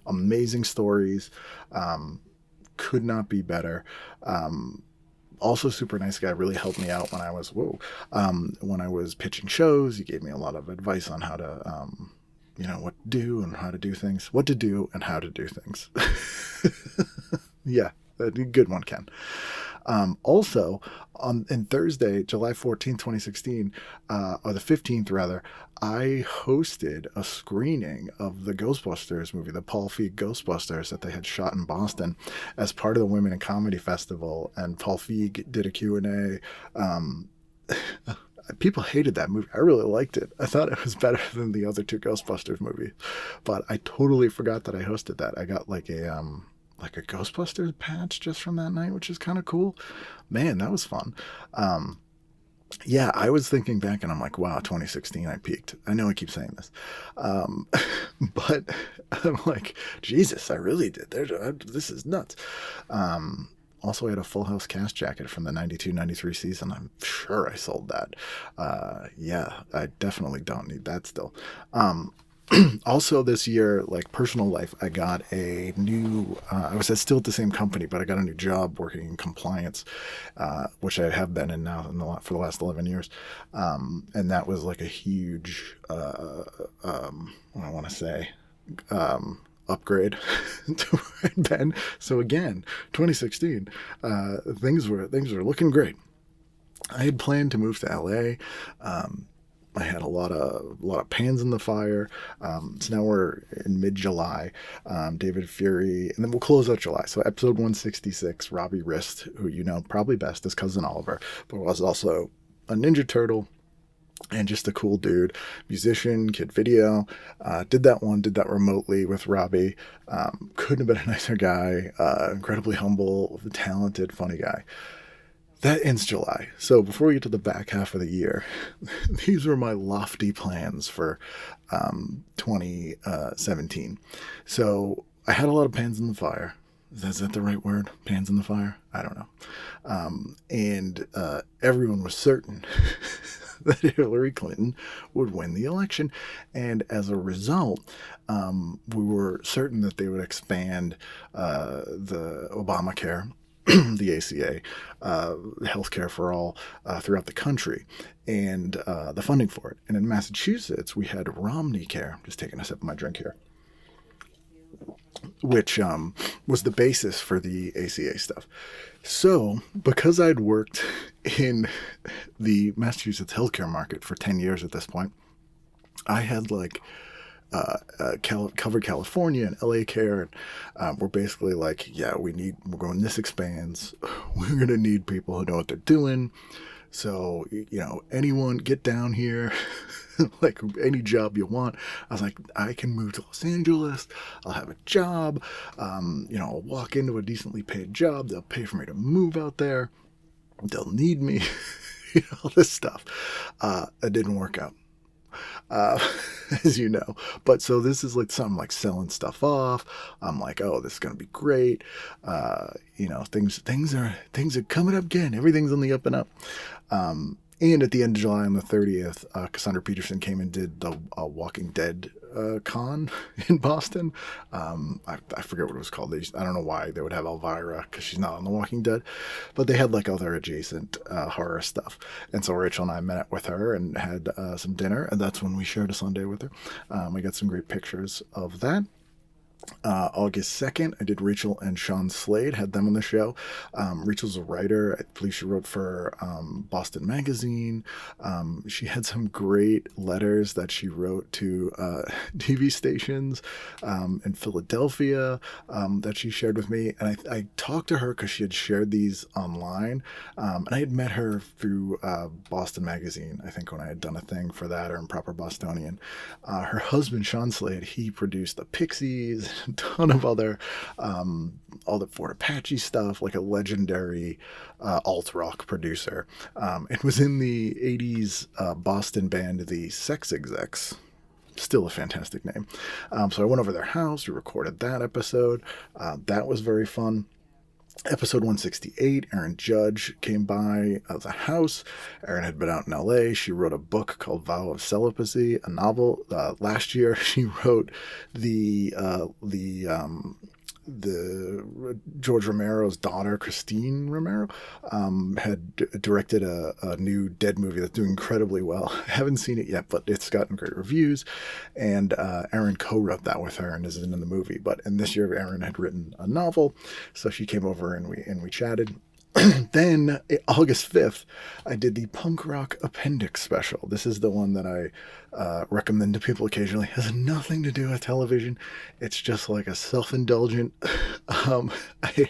Amazing stories. Could not be better. Also super nice guy. Really helped me out when I was, when I was pitching shows. He gave me a lot of advice on how to, what to do and how to do things. What to do and how to do things. Yeah, a good one, Ken. Also, on Thursday, July 14th, 2016, or the 15th rather, I hosted a screening of the Ghostbusters movie, the Paul Feig Ghostbusters that they had shot in Boston as part of the Women in Comedy Festival. And Paul Feig did a Q&A. People hated that movie. I really liked it. I thought it was better than the other two Ghostbusters movies, but I totally forgot that I hosted that. I got like a Ghostbusters patch just from that night, which is kind of cool. Man, that was fun. Yeah, I was thinking back and I'm like, wow, 2016, I peaked. I know I keep saying this. But I'm like, Jesus, I really did. This is nuts. Also, I had a Full House cast jacket from the 92-93 season. I'm sure I sold that. Yeah, I definitely don't need that still. Also this year, like personal life, I got a new, I was still at the same company, but I got a new job working in compliance, which I have been in now for the last 11 years. And that was like a huge, what I want to say, upgrade to where I'd been. So again, 2016, things were looking great. I had planned to move to LA. I had a lot of pans in the fire. So now we're in mid-July. David Fury, and then we'll close out July. So episode 166, Robbie Wrist, who you know probably best as Cousin Oliver, but was also a Ninja Turtle and just a cool dude, musician, kid video. Did that remotely with Robbie. Couldn't have been a nicer guy. Incredibly humble, talented, funny guy. That ends July. So before we get to the back half of the year, these were my lofty plans for 2017. So I had a lot of pans in the fire. Is that the right word? Pans in the fire? I don't know. And everyone was certain that Hillary Clinton would win the election. And as a result, we were certain that they would expand the Obamacare, the ACA, healthcare for all throughout the country, and the funding for it. And in Massachusetts, we had Romney Care. Just taking a sip of my drink here, which was the basis for the ACA stuff. So, because I'd worked in the Massachusetts healthcare market for 10 years at this point, I had covered California and LA Care, and we're basically like, yeah, we're going, this expands. We're going to need people who know what they're doing. So, you know, anyone get down here, like any job you want. I was like, I can move to Los Angeles. I'll have a job. I'll walk into a decently paid job. They'll pay for me to move out there. They'll need me, all this stuff. It didn't work out. As you know, but so this is like something like selling stuff off. I'm like, oh, this is gonna be great. Things are coming up again. Everything's on the up and up. And at the end of July on the 30th, Cassandra Peterson came and did the Walking Dead con in Boston. I forget what it was called. I don't know why they would have Elvira, because she's not on The Walking Dead, but they had like other adjacent horror stuff. And so Rachel and I met with her and had some dinner, and that's when we shared a Sunday with her. We got some great pictures of that. August 2nd, I did Rachel and Sean Slade, had them on the show. Rachel's a writer. I believe she wrote for Boston Magazine. She had some great letters that she wrote to TV stations in Philadelphia that she shared with me. And I talked to her because she had shared these online. And I had met her through Boston Magazine, I think, when I had done a thing for that, or Improper Bostonian. Her husband, Sean Slade, he produced the Pixies, a ton of other all the Fort Apache stuff, like a legendary alt rock producer. It was in the 80s Boston band the Sex Execs. Still a fantastic name. So I went over their house, we recorded that episode. That was very fun. Episode 168, Erin Judge came by the house. Erin had been out in LA. She wrote a book called Vow of Celibacy, a novel. Last year, she wrote the George Romero's daughter, Christine Romero, had directed a new Dead movie that's doing incredibly well. I haven't seen it yet, but it's gotten great reviews. And Erin co-wrote that with her and isn't in the movie. And this year, Erin had written a novel, so she came over and we chatted. Then, August 5th, I did the Punk Rock Appendix special. This is the one that I recommend to people occasionally. It has nothing to do with television. It's just like a self-indulgent. I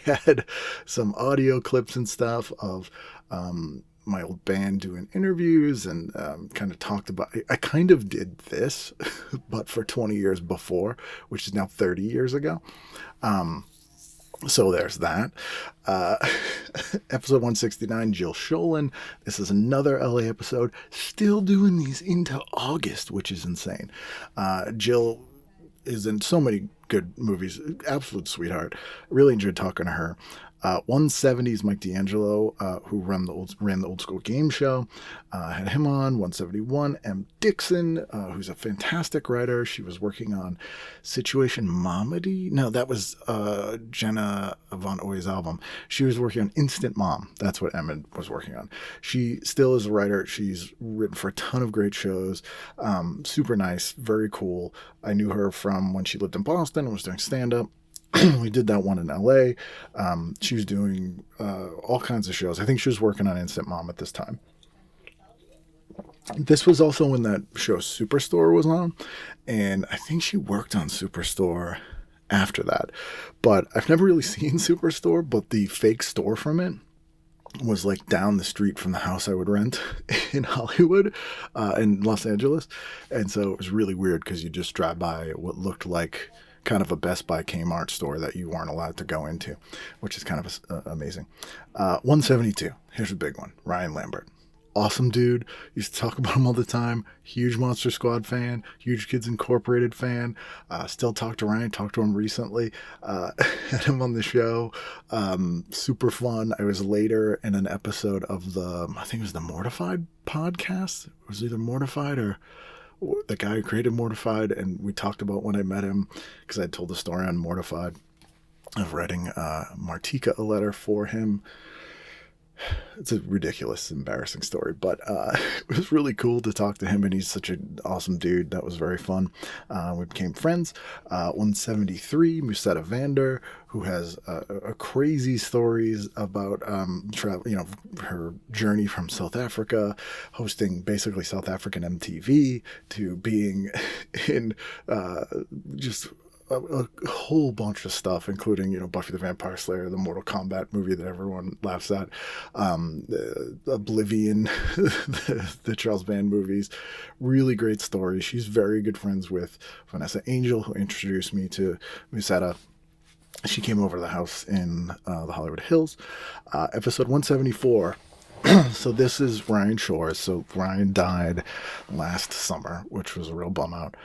had some audio clips and stuff of my old band doing interviews and kind of talked about... I kind of did this, but for 20 years before, which is now 30 years ago. So there's that. Episode 169, Jill Sholin. This is another LA episode. Still doing these into August, which is insane. Jill is in so many good movies. Absolute sweetheart. Really enjoyed talking to her. 170 is Mike D'Angelo, who ran the old school game show. Had him on. 171, M. Dixon, who's a fantastic writer. She was working on Situation Momedy. No, that was Jenna Von Oy's album. She was working on Instant Mom. That's what Emma was working on. She still is a writer. She's written for a ton of great shows. Super nice, very cool. I knew her from when she lived in Boston and was doing stand-up. We did that one in LA. She was doing all kinds of shows. I think she was working on Instant Mom at this time. This was also when that show Superstore was on, and I think she worked on Superstore after that. But I've never really seen Superstore, but the fake store from it was like down the street from the house I would rent in Hollywood, in Los Angeles. And so it was really weird because you just drive by what looked like kind of a Best Buy Kmart store that you weren't allowed to go into, which is kind of amazing. 172. Here's a big one. Ryan Lambert. Awesome dude. Used to talk about him all the time. Huge Monster Squad fan. Huge Kids Incorporated fan. Still talk to Ryan. Talked to him recently. Had him on the show. Super fun. I was later in an episode of I think it was the Mortified podcast. It was either Mortified or the guy who created Mortified, and we talked about when I met him because I told the story on Mortified of writing Martika a letter for him. It's a ridiculous, embarrassing story, but it was really cool to talk to him, and he's such an awesome dude. That was very fun. We became friends. 173, Musetta Vander, who has a crazy stories about travel, her journey from South Africa, hosting basically South African MTV, to being in just a whole bunch of stuff, including, Buffy the Vampire Slayer, the Mortal Kombat movie that everyone laughs at, Oblivion, the Charles Band movies. Really great story. She's very good friends with Vanessa Angel, who introduced me to Musetta. She came over to the house in the Hollywood Hills. Episode 174. So this is Ryan Shores. So Ryan died last summer, which was a real bum out.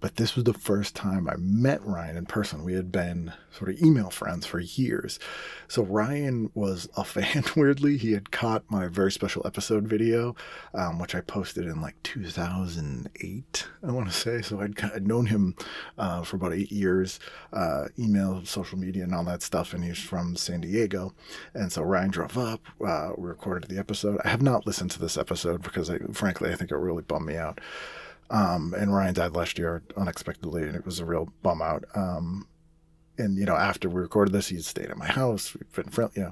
But this was the first time I met Ryan in person. We had been sort of email friends for years. So Ryan was a fan, weirdly. He had caught my very special episode video, which I posted in like 2008, I want to say. So I'd known him for about 8 years, email, social media, and all that stuff. And he's from San Diego. And so Ryan drove up. We recorded the episode. I have not listened to this episode because, frankly, I think it really bummed me out. And Ryan died last year unexpectedly, and it was a real bum out. And after we recorded this, he stayed at my house. We've been friendly,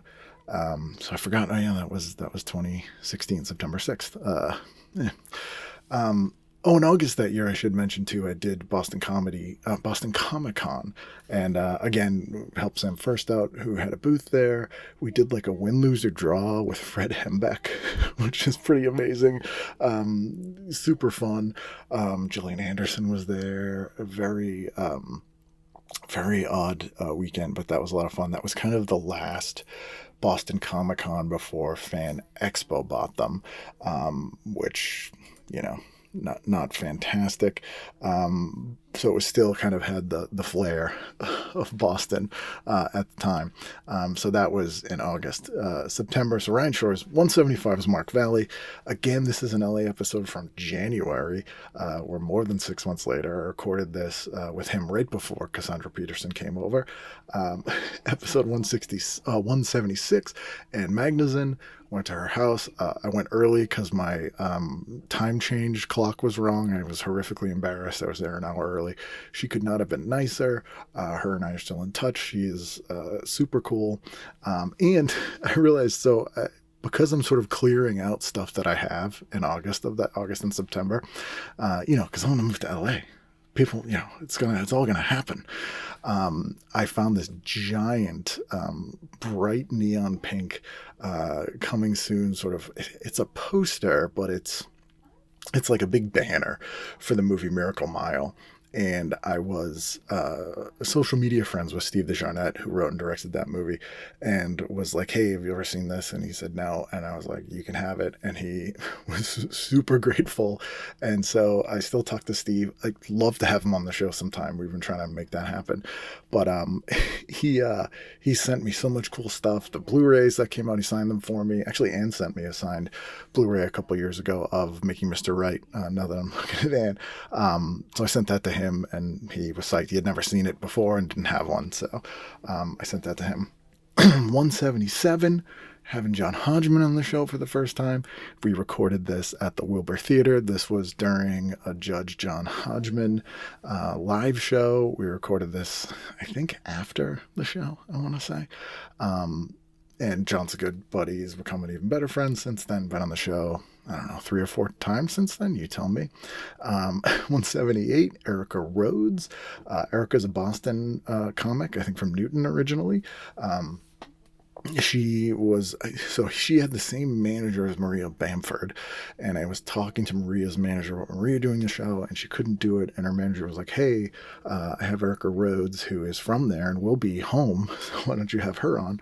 so I forgot. Oh yeah, that was 2016, September 6th. In August that year, I should mention too, I did Boston Comic Con, and again, helped Sam First out, who had a booth there. We did like a win, lose, or draw with Fred Hembeck, which is pretty amazing. Super fun. Gillian Anderson was there. A very odd weekend, but that was a lot of fun. That was kind of the last Boston Comic Con before Fan Expo bought them, which, not fantastic. So it was still kind of had the flair of Boston at the time. So that was in August. September, so Ryan Shores. 175 is Mark Valley. Again, this is an LA episode from January. We're more than 6 months later. I recorded this with him right before Cassandra Peterson came over. Episode 176, and Magnuson. Went to her house. I went early because my time change clock was wrong. I was horrifically embarrassed. I was there an hour early. She could not have been nicer. Her and I are still in touch. She is super cool. And I realized, because I'm sort of clearing out stuff that I have in August and September, because I want to move to LA. People, it's all gonna happen. I found this giant, bright neon pink, coming soon. Sort of, it's a poster, but it's like a big banner for the movie Miracle Mile. and I was social media friends with Steve DeJarnette, who wrote and directed that movie, and was like, hey, have you ever seen this? And he said no, and I was like, you can have it, and he was super grateful. And so I still talk to Steve. I'd love to have him on the show sometime. We've been trying to make that happen, but he sent me so much cool stuff. The Blu-rays that came out, he signed them for me. Actually, Ann sent me a signed Blu-ray a couple years ago of Making Mr. Right, now that I'm looking at Ann. So I sent that to him, and he was psyched. He had never seen it before and didn't have one, so I sent that to him. 177, having John Hodgman on the show for the first time. We recorded this at the Wilbur Theater. This was during a Judge John Hodgman live show. We recorded this, I think, after the show, I want to say. And John's a good buddy. He's become an even better friend since then. Been on the show, I don't know, 3 or 4 times since then. You tell me. 178, Erica Rhodes. Erica's a Boston comic, I think from Newton originally. She had the same manager as Maria Bamford, and I was talking to Maria's manager about Maria doing the show, and she couldn't do it, and her manager was like, hey, I have Erica Rhodes, who is from there and will be home, so why don't you have her on?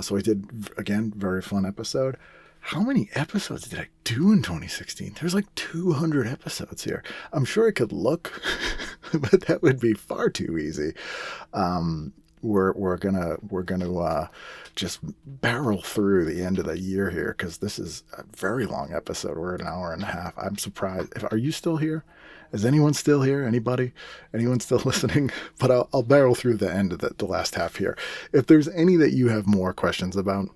So I did, again, very fun episode. How many episodes did I do in 2016? There's like 200 episodes here. I'm sure I could look, but that would be far too easy. We're gonna just barrel through the end of the year here, because this is a very long episode. We're at an hour and a half. I'm surprised. Are you still here? Is anyone still here? Anybody? Anyone still listening? But I'll barrel through the end of the last half here. If there's any that you have more questions about,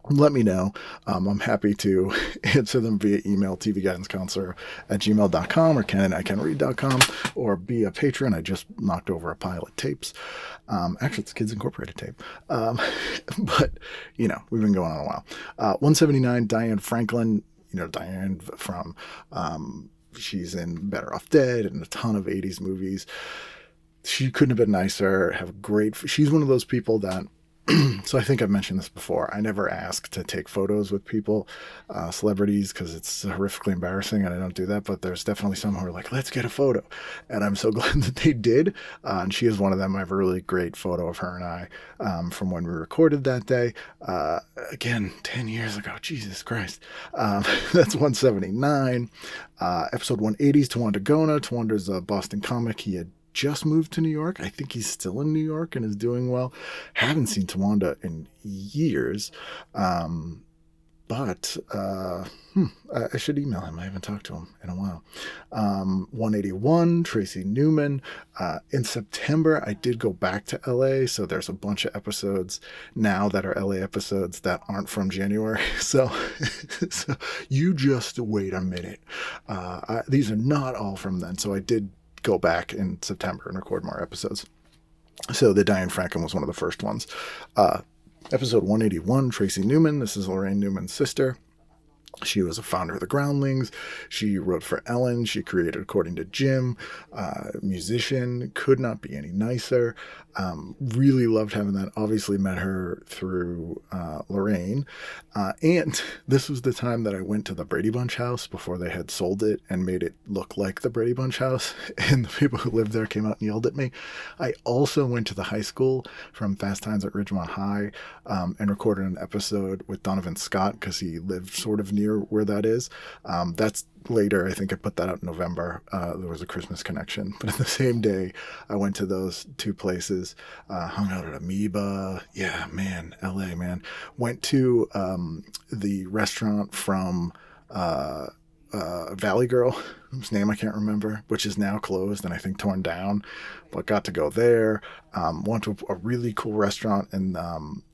let me know. I'm happy to answer them via email, tvguidancecounselor@gmail.com or ken@icanread.com, or be a patron. I just knocked over a pile of tapes. Actually, it's Kids Incorporated tape. But, we've been going on a while. 179, Diane Franklin. Diane from, she's in Better Off Dead and a ton of 80s movies. She couldn't have been nicer. She's one of those people that, so I think I've mentioned this before. I never ask to take photos with people, celebrities, because it's horrifically embarrassing, and I don't do that. But there's definitely some who are like, let's get a photo. And I'm so glad that they did. And she is one of them. I have a really great photo of her and I from when we recorded that day. Again, 10 years ago. Jesus Christ. That's 179. Episode 180 is Tawanda Gona. Tawanda's a Boston comic. He had just moved to New York. I think he's still in New York and is doing well. Haven't seen Tawanda in years. But I should email him. I haven't talked to him in a while. 181, Tracy Newman. In September, I did go back to LA. So there's a bunch of episodes now that are LA episodes that aren't from January. So you just wait a minute. These are not all from then. So I did go back in September and record more episodes. So the Diane Franklin was one of the first ones. Episode 181, Tracy Newman. This is Lorraine Newman's sister. She was a founder of the Groundlings. She wrote for Ellen. She created According to Jim. Musician. Could not be any nicer. Really loved having that. Obviously met her through Lorraine. And this was the time that I went to the Brady Bunch house before they had sold it and made it look like the Brady Bunch house. And the people who lived there came out and yelled at me. I also went to the high school from Fast Times at Ridgemont High and recorded an episode with Donovan Scott, because he lived sort of near where that is. That's later. I think I put that out in November. There was a Christmas connection. But in the same day, I went to those two places, hung out at Amoeba. Yeah, man, LA, man. Went to the restaurant from Valley Girl, whose name I can't remember, which is now closed and I think torn down, but got to go there. Went to a really cool restaurant in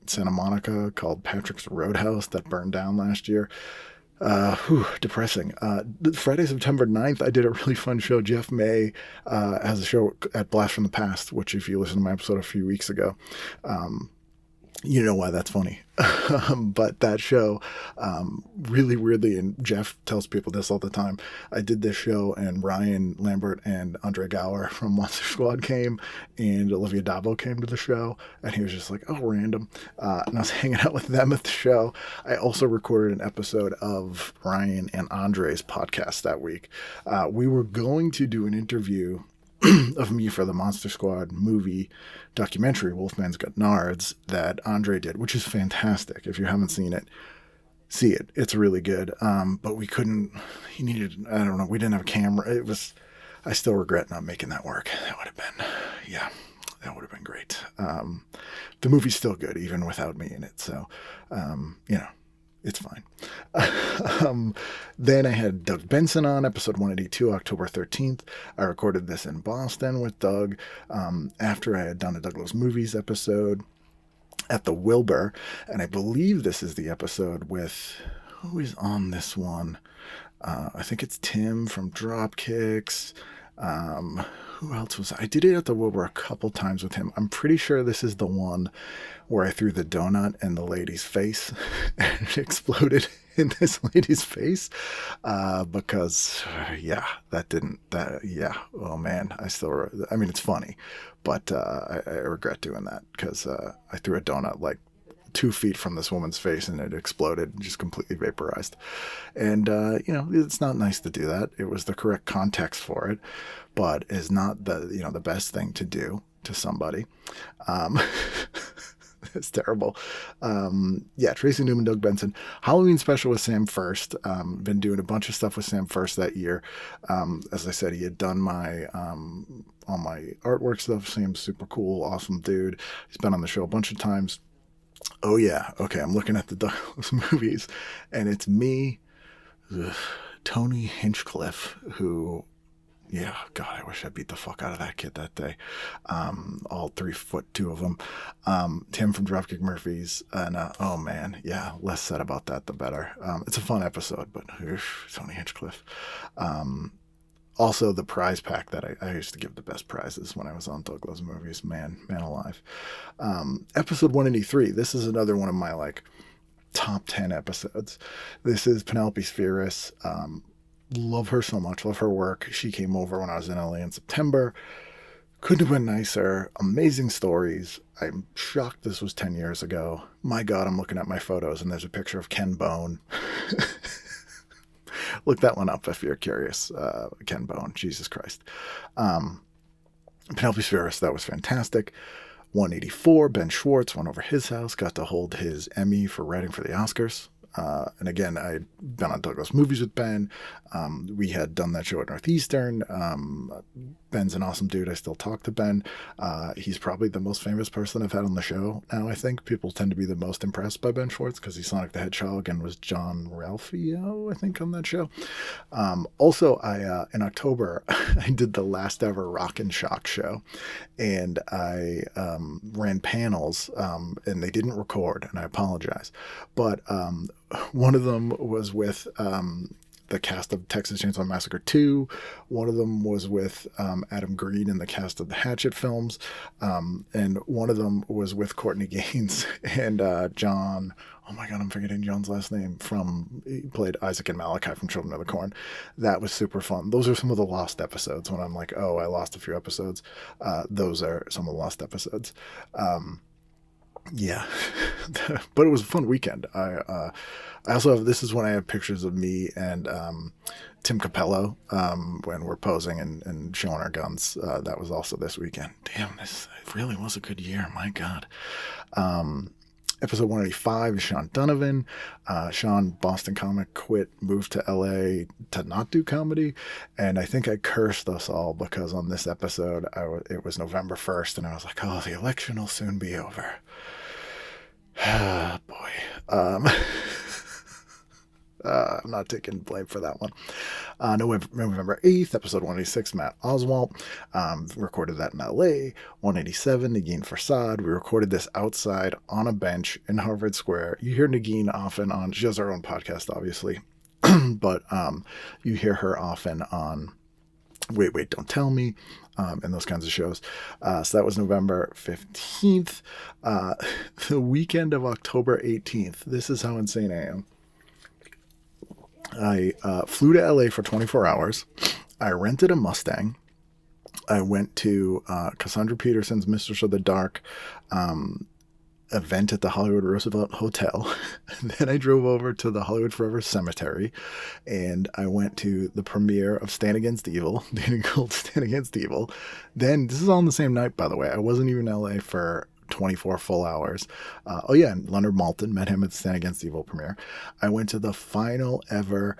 Santa Monica called Patrick's Roadhouse that burned down last year. Depressing. Friday, September 9th, I did a really fun show. Jeff May has a show at Blast from the Past, which if you listen to my episode a few weeks ago, you know why that's funny. But that show, really weirdly, and Jeff tells people this all the time, I did this show and Ryan Lambert and Andre Gower from Monster Squad came, and Olivia Dabo came to the show, and he was just like, oh, random. And I was hanging out with them at the show. I also recorded an episode of Ryan and Andre's podcast that week. We were going to do an interview of me for the Monster Squad movie documentary, Wolfman's Got Nards, that Andre did, which is fantastic. If you haven't seen it, see it. It's really good. But we couldn't, he needed, I don't know, we didn't have a camera. I still regret not making that work. That would have been, yeah, that would have been great. The movie's still good, even without me in it. So, it's fine. Then I had Doug Benson on, episode 182, October 13th. I recorded this in Boston with Doug after I had done a Douglas Movies episode at the Wilbur. And I believe this is the episode with, who is on this one? I think it's Tim from Dropkicks. Who else was I did it at the Wilbur a couple times with him. I'm pretty sure this is the one where I threw the donut in the lady's face and it exploded in this lady's face. Because oh man, it's funny, but, I regret doing that because, I threw a donut like 2 feet from this woman's face and it exploded and just completely vaporized. And, it's not nice to do that. It was the correct context for it, but is not the best thing to do to somebody. It's terrible. Tracy Newman, Doug Benson, Halloween special with Sam First. Been doing a bunch of stuff with Sam First that year. As I said, he had done all my artwork stuff. Sam's super cool, awesome dude. He's been on the show a bunch of times. Oh yeah. Okay. I'm looking at the Douglas Movies and it's me, Tony Hinchcliffe, who, yeah, God, I wish I beat the fuck out of that kid that day. All 3'2" of them. Tim from Dropkick Murphys. And, oh man, yeah, less said about that, the better. It's a fun episode, but Tony Hinchcliffe. Also, the prize pack that I used to give the best prizes when I was on Douglas Movies. Man alive. Episode 183. This is another one of my, top 10 episodes. This is Penelope Spheris. Love her so much. Love her work. She came over when I was in LA in September. Couldn't have been nicer. Amazing stories. I'm shocked this was 10 years ago. My God, I'm looking at my photos, and there's a picture of Ken Bone. Look that one up if you're curious. Ken Bone, Jesus Christ. Penelope Spheris, that was fantastic. 184, Ben Schwartz, went over his house, got to hold his Emmy for writing for the Oscars. And again, I'd been on Douglas Movies with Ben. We had done that show at Northeastern. Ben's an awesome dude. I still talk to Ben. He's probably the most famous person I've had on the show now, I think. People tend to be the most impressed by Ben Schwartz because he's Sonic the Hedgehog and was John Ralphio, I think, on that show. Also, in October, I did the last ever Rock and Shock show. And I ran panels, and they didn't record, and I apologize. But one of them was with the cast of Texas Chainsaw Massacre 2. One of them was with Adam Green in the cast of the Hatchet films. And one of them was with Courtney Gaines and John. Oh my God, I'm forgetting John's last name. He played Isaac and Malachi from Children of the Corn. That was super fun. Those are some of the lost episodes when I'm like, oh, I lost a few episodes. Those are some of the lost episodes. Yeah, but it was a fun weekend. I also have, this is when I have pictures of me and Tim Capello when we're posing and showing our guns. That was also this weekend. Damn, this really was a good year. My God. Episode 185 is Sean Donovan. Sean, Boston comic, quit, moved to LA to not do comedy. And I think I cursed us all because on this episode, it was November 1st, and I was like, oh, the election will soon be over. Ah, boy. I'm not taking blame for that one. November 8th, episode 186, Matt Oswalt. Recorded that in LA. 187, Negin Farsad. We recorded this outside on a bench in Harvard Square. You hear Negin often on, she has her own podcast, obviously. But you hear her often on Wait, Don't Tell Me, and those kinds of shows. So that was November 15th. The weekend of October 18th. This is how insane I am. I flew to LA for 24 hours. I rented a Mustang. I went to Cassandra Peterson's Mistress of the Dark event at the Hollywood Roosevelt Hotel. And then I drove over to the Hollywood Forever Cemetery, and I went to the premiere of Stand Against Evil, Dana Gold's Stand Against Evil. Then, this is all on the same night, by the way. I wasn't even in LA for 24 full hours. And Leonard Maltin, met him at the Stand Against Evil premiere. I went to the final ever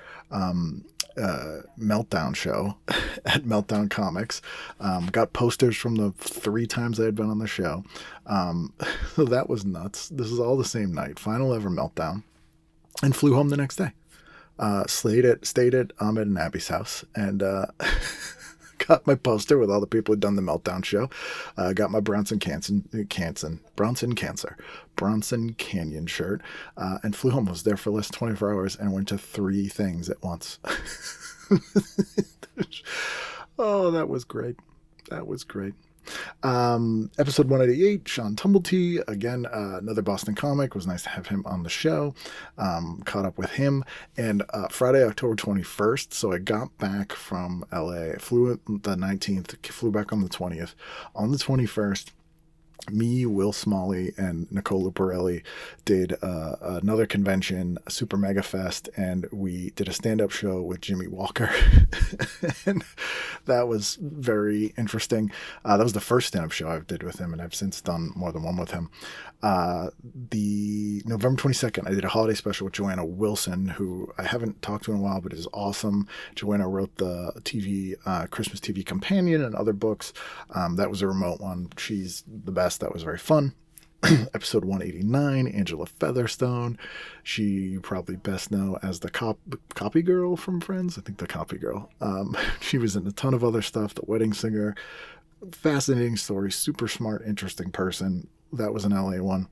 Meltdown show at Meltdown Comics. Got posters from the 3 times I had been on the show. So that was nuts. This is all the same night. Final ever Meltdown. And flew home the next day. Stayed at Ahmed and Abby's house, and got my poster with all the people who'd done the Meltdown show. Got my Bronson Canyon shirt, and flew home. Was there for less than 24 hours and went to 3 things at once. Oh, that was great. Episode 188, Sean Tumblety, again, another Boston comic. It was nice to have him on the show. Caught up with him. And Friday, October 21st, so I got back from LA. I flew the 19th, flew back on the 20th. On the 21st, me, Will Smalley, and Nicole Luparelli did another convention, Super Mega Fest, and we did a stand-up show with Jimmy Walker. And that was very interesting. That was the first stand-up show I did with him, and I've since done more than one with him. The November 22nd, I did a holiday special with Joanna Wilson, who I haven't talked to in a while, but is awesome. Joanna wrote the Christmas TV Companion and other books. That was a remote one. She's the best. That was very fun. Episode 189, Angela Featherstone. She you probably best know as the copy girl from Friends. I think the copy girl. She was in a ton of other stuff. The Wedding Singer. Fascinating story. Super smart, interesting person. That was an LA one.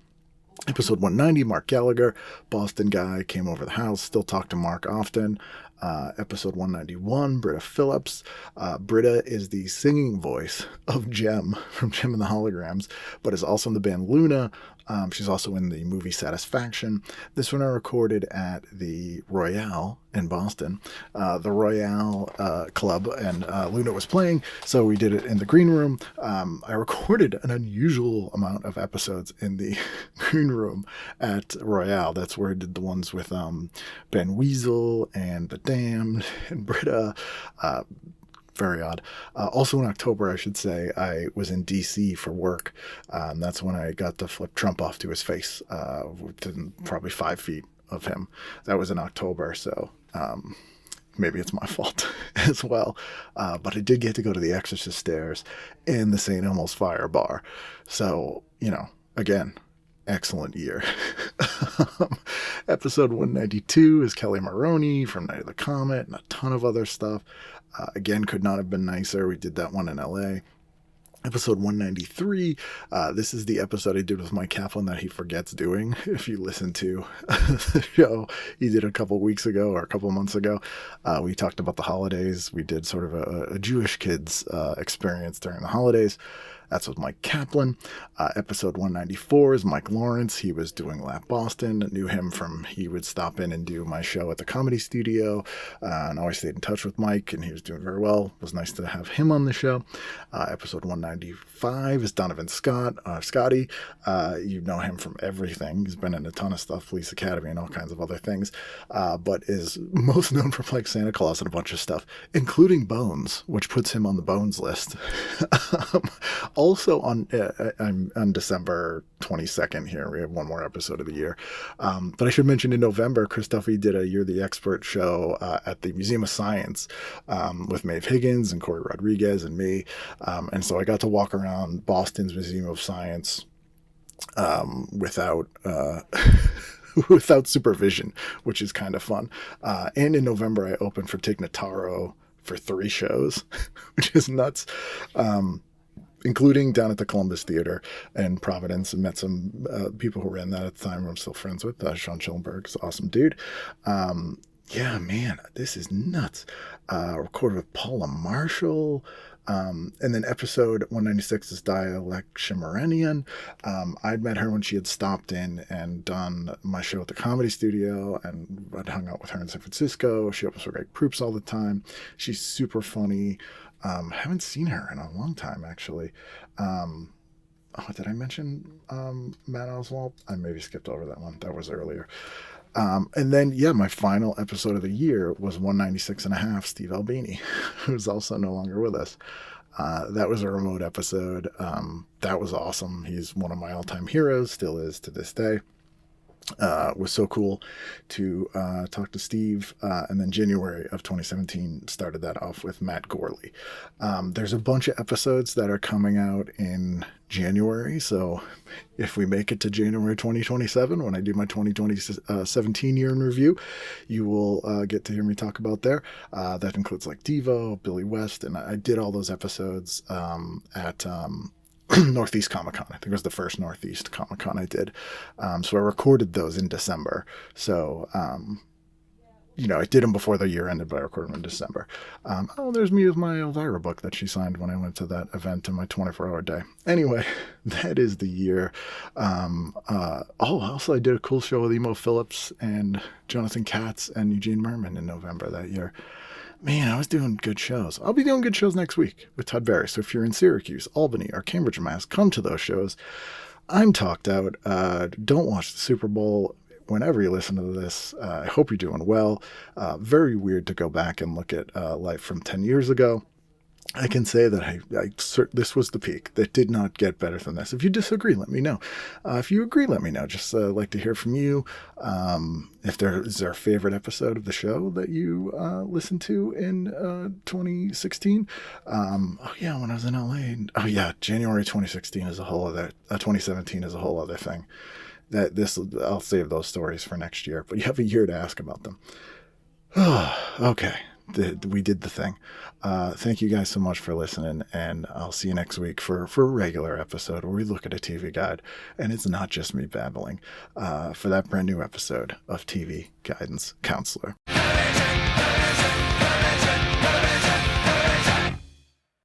Episode 190, Mark Gallagher, Boston guy, came over the house. Still talk to Mark often. Episode 191, Britta Phillips. Britta is the singing voice of Jem from Jem and the Holograms, but is also in the band Luna. She's also in the movie Satisfaction. This one I recorded at the Royale in Boston, the Royale Club, and Luna was playing, so we did it in the green room. I recorded an unusual amount of episodes in the green room at Royale. That's where I did the ones with Ben Weasel and The Damned and Britta. Very odd. Also in October, I should say, I was in D.C. for work. That's when I got to flip Trump off to his face, within probably 5 feet of him. That was in October, so maybe it's my fault as well. But I did get to go to the Exorcist stairs and the St. Elmo's Fire Bar. So, again, excellent year. Episode 192 is Kelly Maroney from Night of the Comet and a ton of other stuff. Again, could not have been nicer. We did that one in LA. Episode 193, this is the episode I did with Mike Kaplan that he forgets doing. If you listen to the show he did a couple weeks ago or a couple months ago, we talked about the holidays. We did sort of a Jewish kids experience during the holidays. That's with Mike Kaplan. Episode 194 is Mike Lawrence. He was doing Lap Boston. Knew him he would stop in and do my show at the Comedy Studio. And always stayed in touch with Mike, and he was doing very well. It was nice to have him on the show. Episode 195 is Donovan Scotty. You know him from everything. He's been in a ton of stuff, Police Academy and all kinds of other things. But is most known for playing Santa Claus and a bunch of stuff, including Bones, which puts him on the Bones list. Also on December 22nd here, we have one more episode of the year. But I should mention in November, Chris Duffy did a You're the Expert show at the Museum of Science with Maeve Higgins and Corey Rodriguez and me. And so I got to walk around Boston's Museum of Science without supervision, which is kind of fun. And in November, I opened for Tig Notaro for 3 shows, which is nuts. Including down at the Columbus Theater in Providence, and met some people who ran that at the time who I'm still friends with. Sean Schellenberg is an awesome dude. Yeah, man, this is nuts. Recorded with Paula Marshall. And then episode 196 is Dialect Shimeranian. I'd met her when she had stopped in and done my show at the Comedy Studio, and I'd hung out with her in San Francisco. She opens for Greg Proops all the time. She's super funny. Haven't seen her in a long time, actually. did I mention Matt Oswald? I maybe skipped over that one. That was earlier. And then, yeah, my final episode of the year was 196 and a half, Steve Albini, who's also no longer with us. That was a remote episode. That was awesome. He's one of my all-time heroes, still is to this day. It was so cool to talk to Steve. And then January of 2017 started that off with Matt Gorley. There's a bunch of episodes that are coming out in January. So if we make it to January 2027, when I do my 2017 year in review, you will get to hear me talk about there. That includes like Devo, Billy West, and I did all those episodes at Northeast Comic Con. I think it was the first Northeast Comic Con I did. So I recorded those in December. So, I did them before the year ended, but I recorded them in December. There's me with my Elvira book that she signed when I went to that event in my 24-hour day. Anyway, that is the year. Also I did a cool show with Emo Phillips and Jonathan Katz and Eugene Merman in November that year. Man, I was doing good shows. I'll be doing good shows next week with Todd Barry. So if you're in Syracuse, Albany, or Cambridge, Mass, come to those shows. I'm talked out. Don't watch the Super Bowl whenever you listen to this. I hope you're doing well. Very weird to go back and look at life from 10 years ago. I can say that this was the peak. That did not get better than this. If you disagree, let me know. If you agree, let me know. Just like to hear from you. If is there a favorite episode of the show that you listened to in 2016? When I was in LA. January 2016 is a whole other. 2017 is a whole other thing. I'll save those stories for next year. But you have a year to ask about them. Okay. We did the thing. Thank you guys so much for listening, and I'll see you next week for a regular episode where we look at a TV guide, and it's not just me babbling, for that brand new episode of TV Guidance Counselor.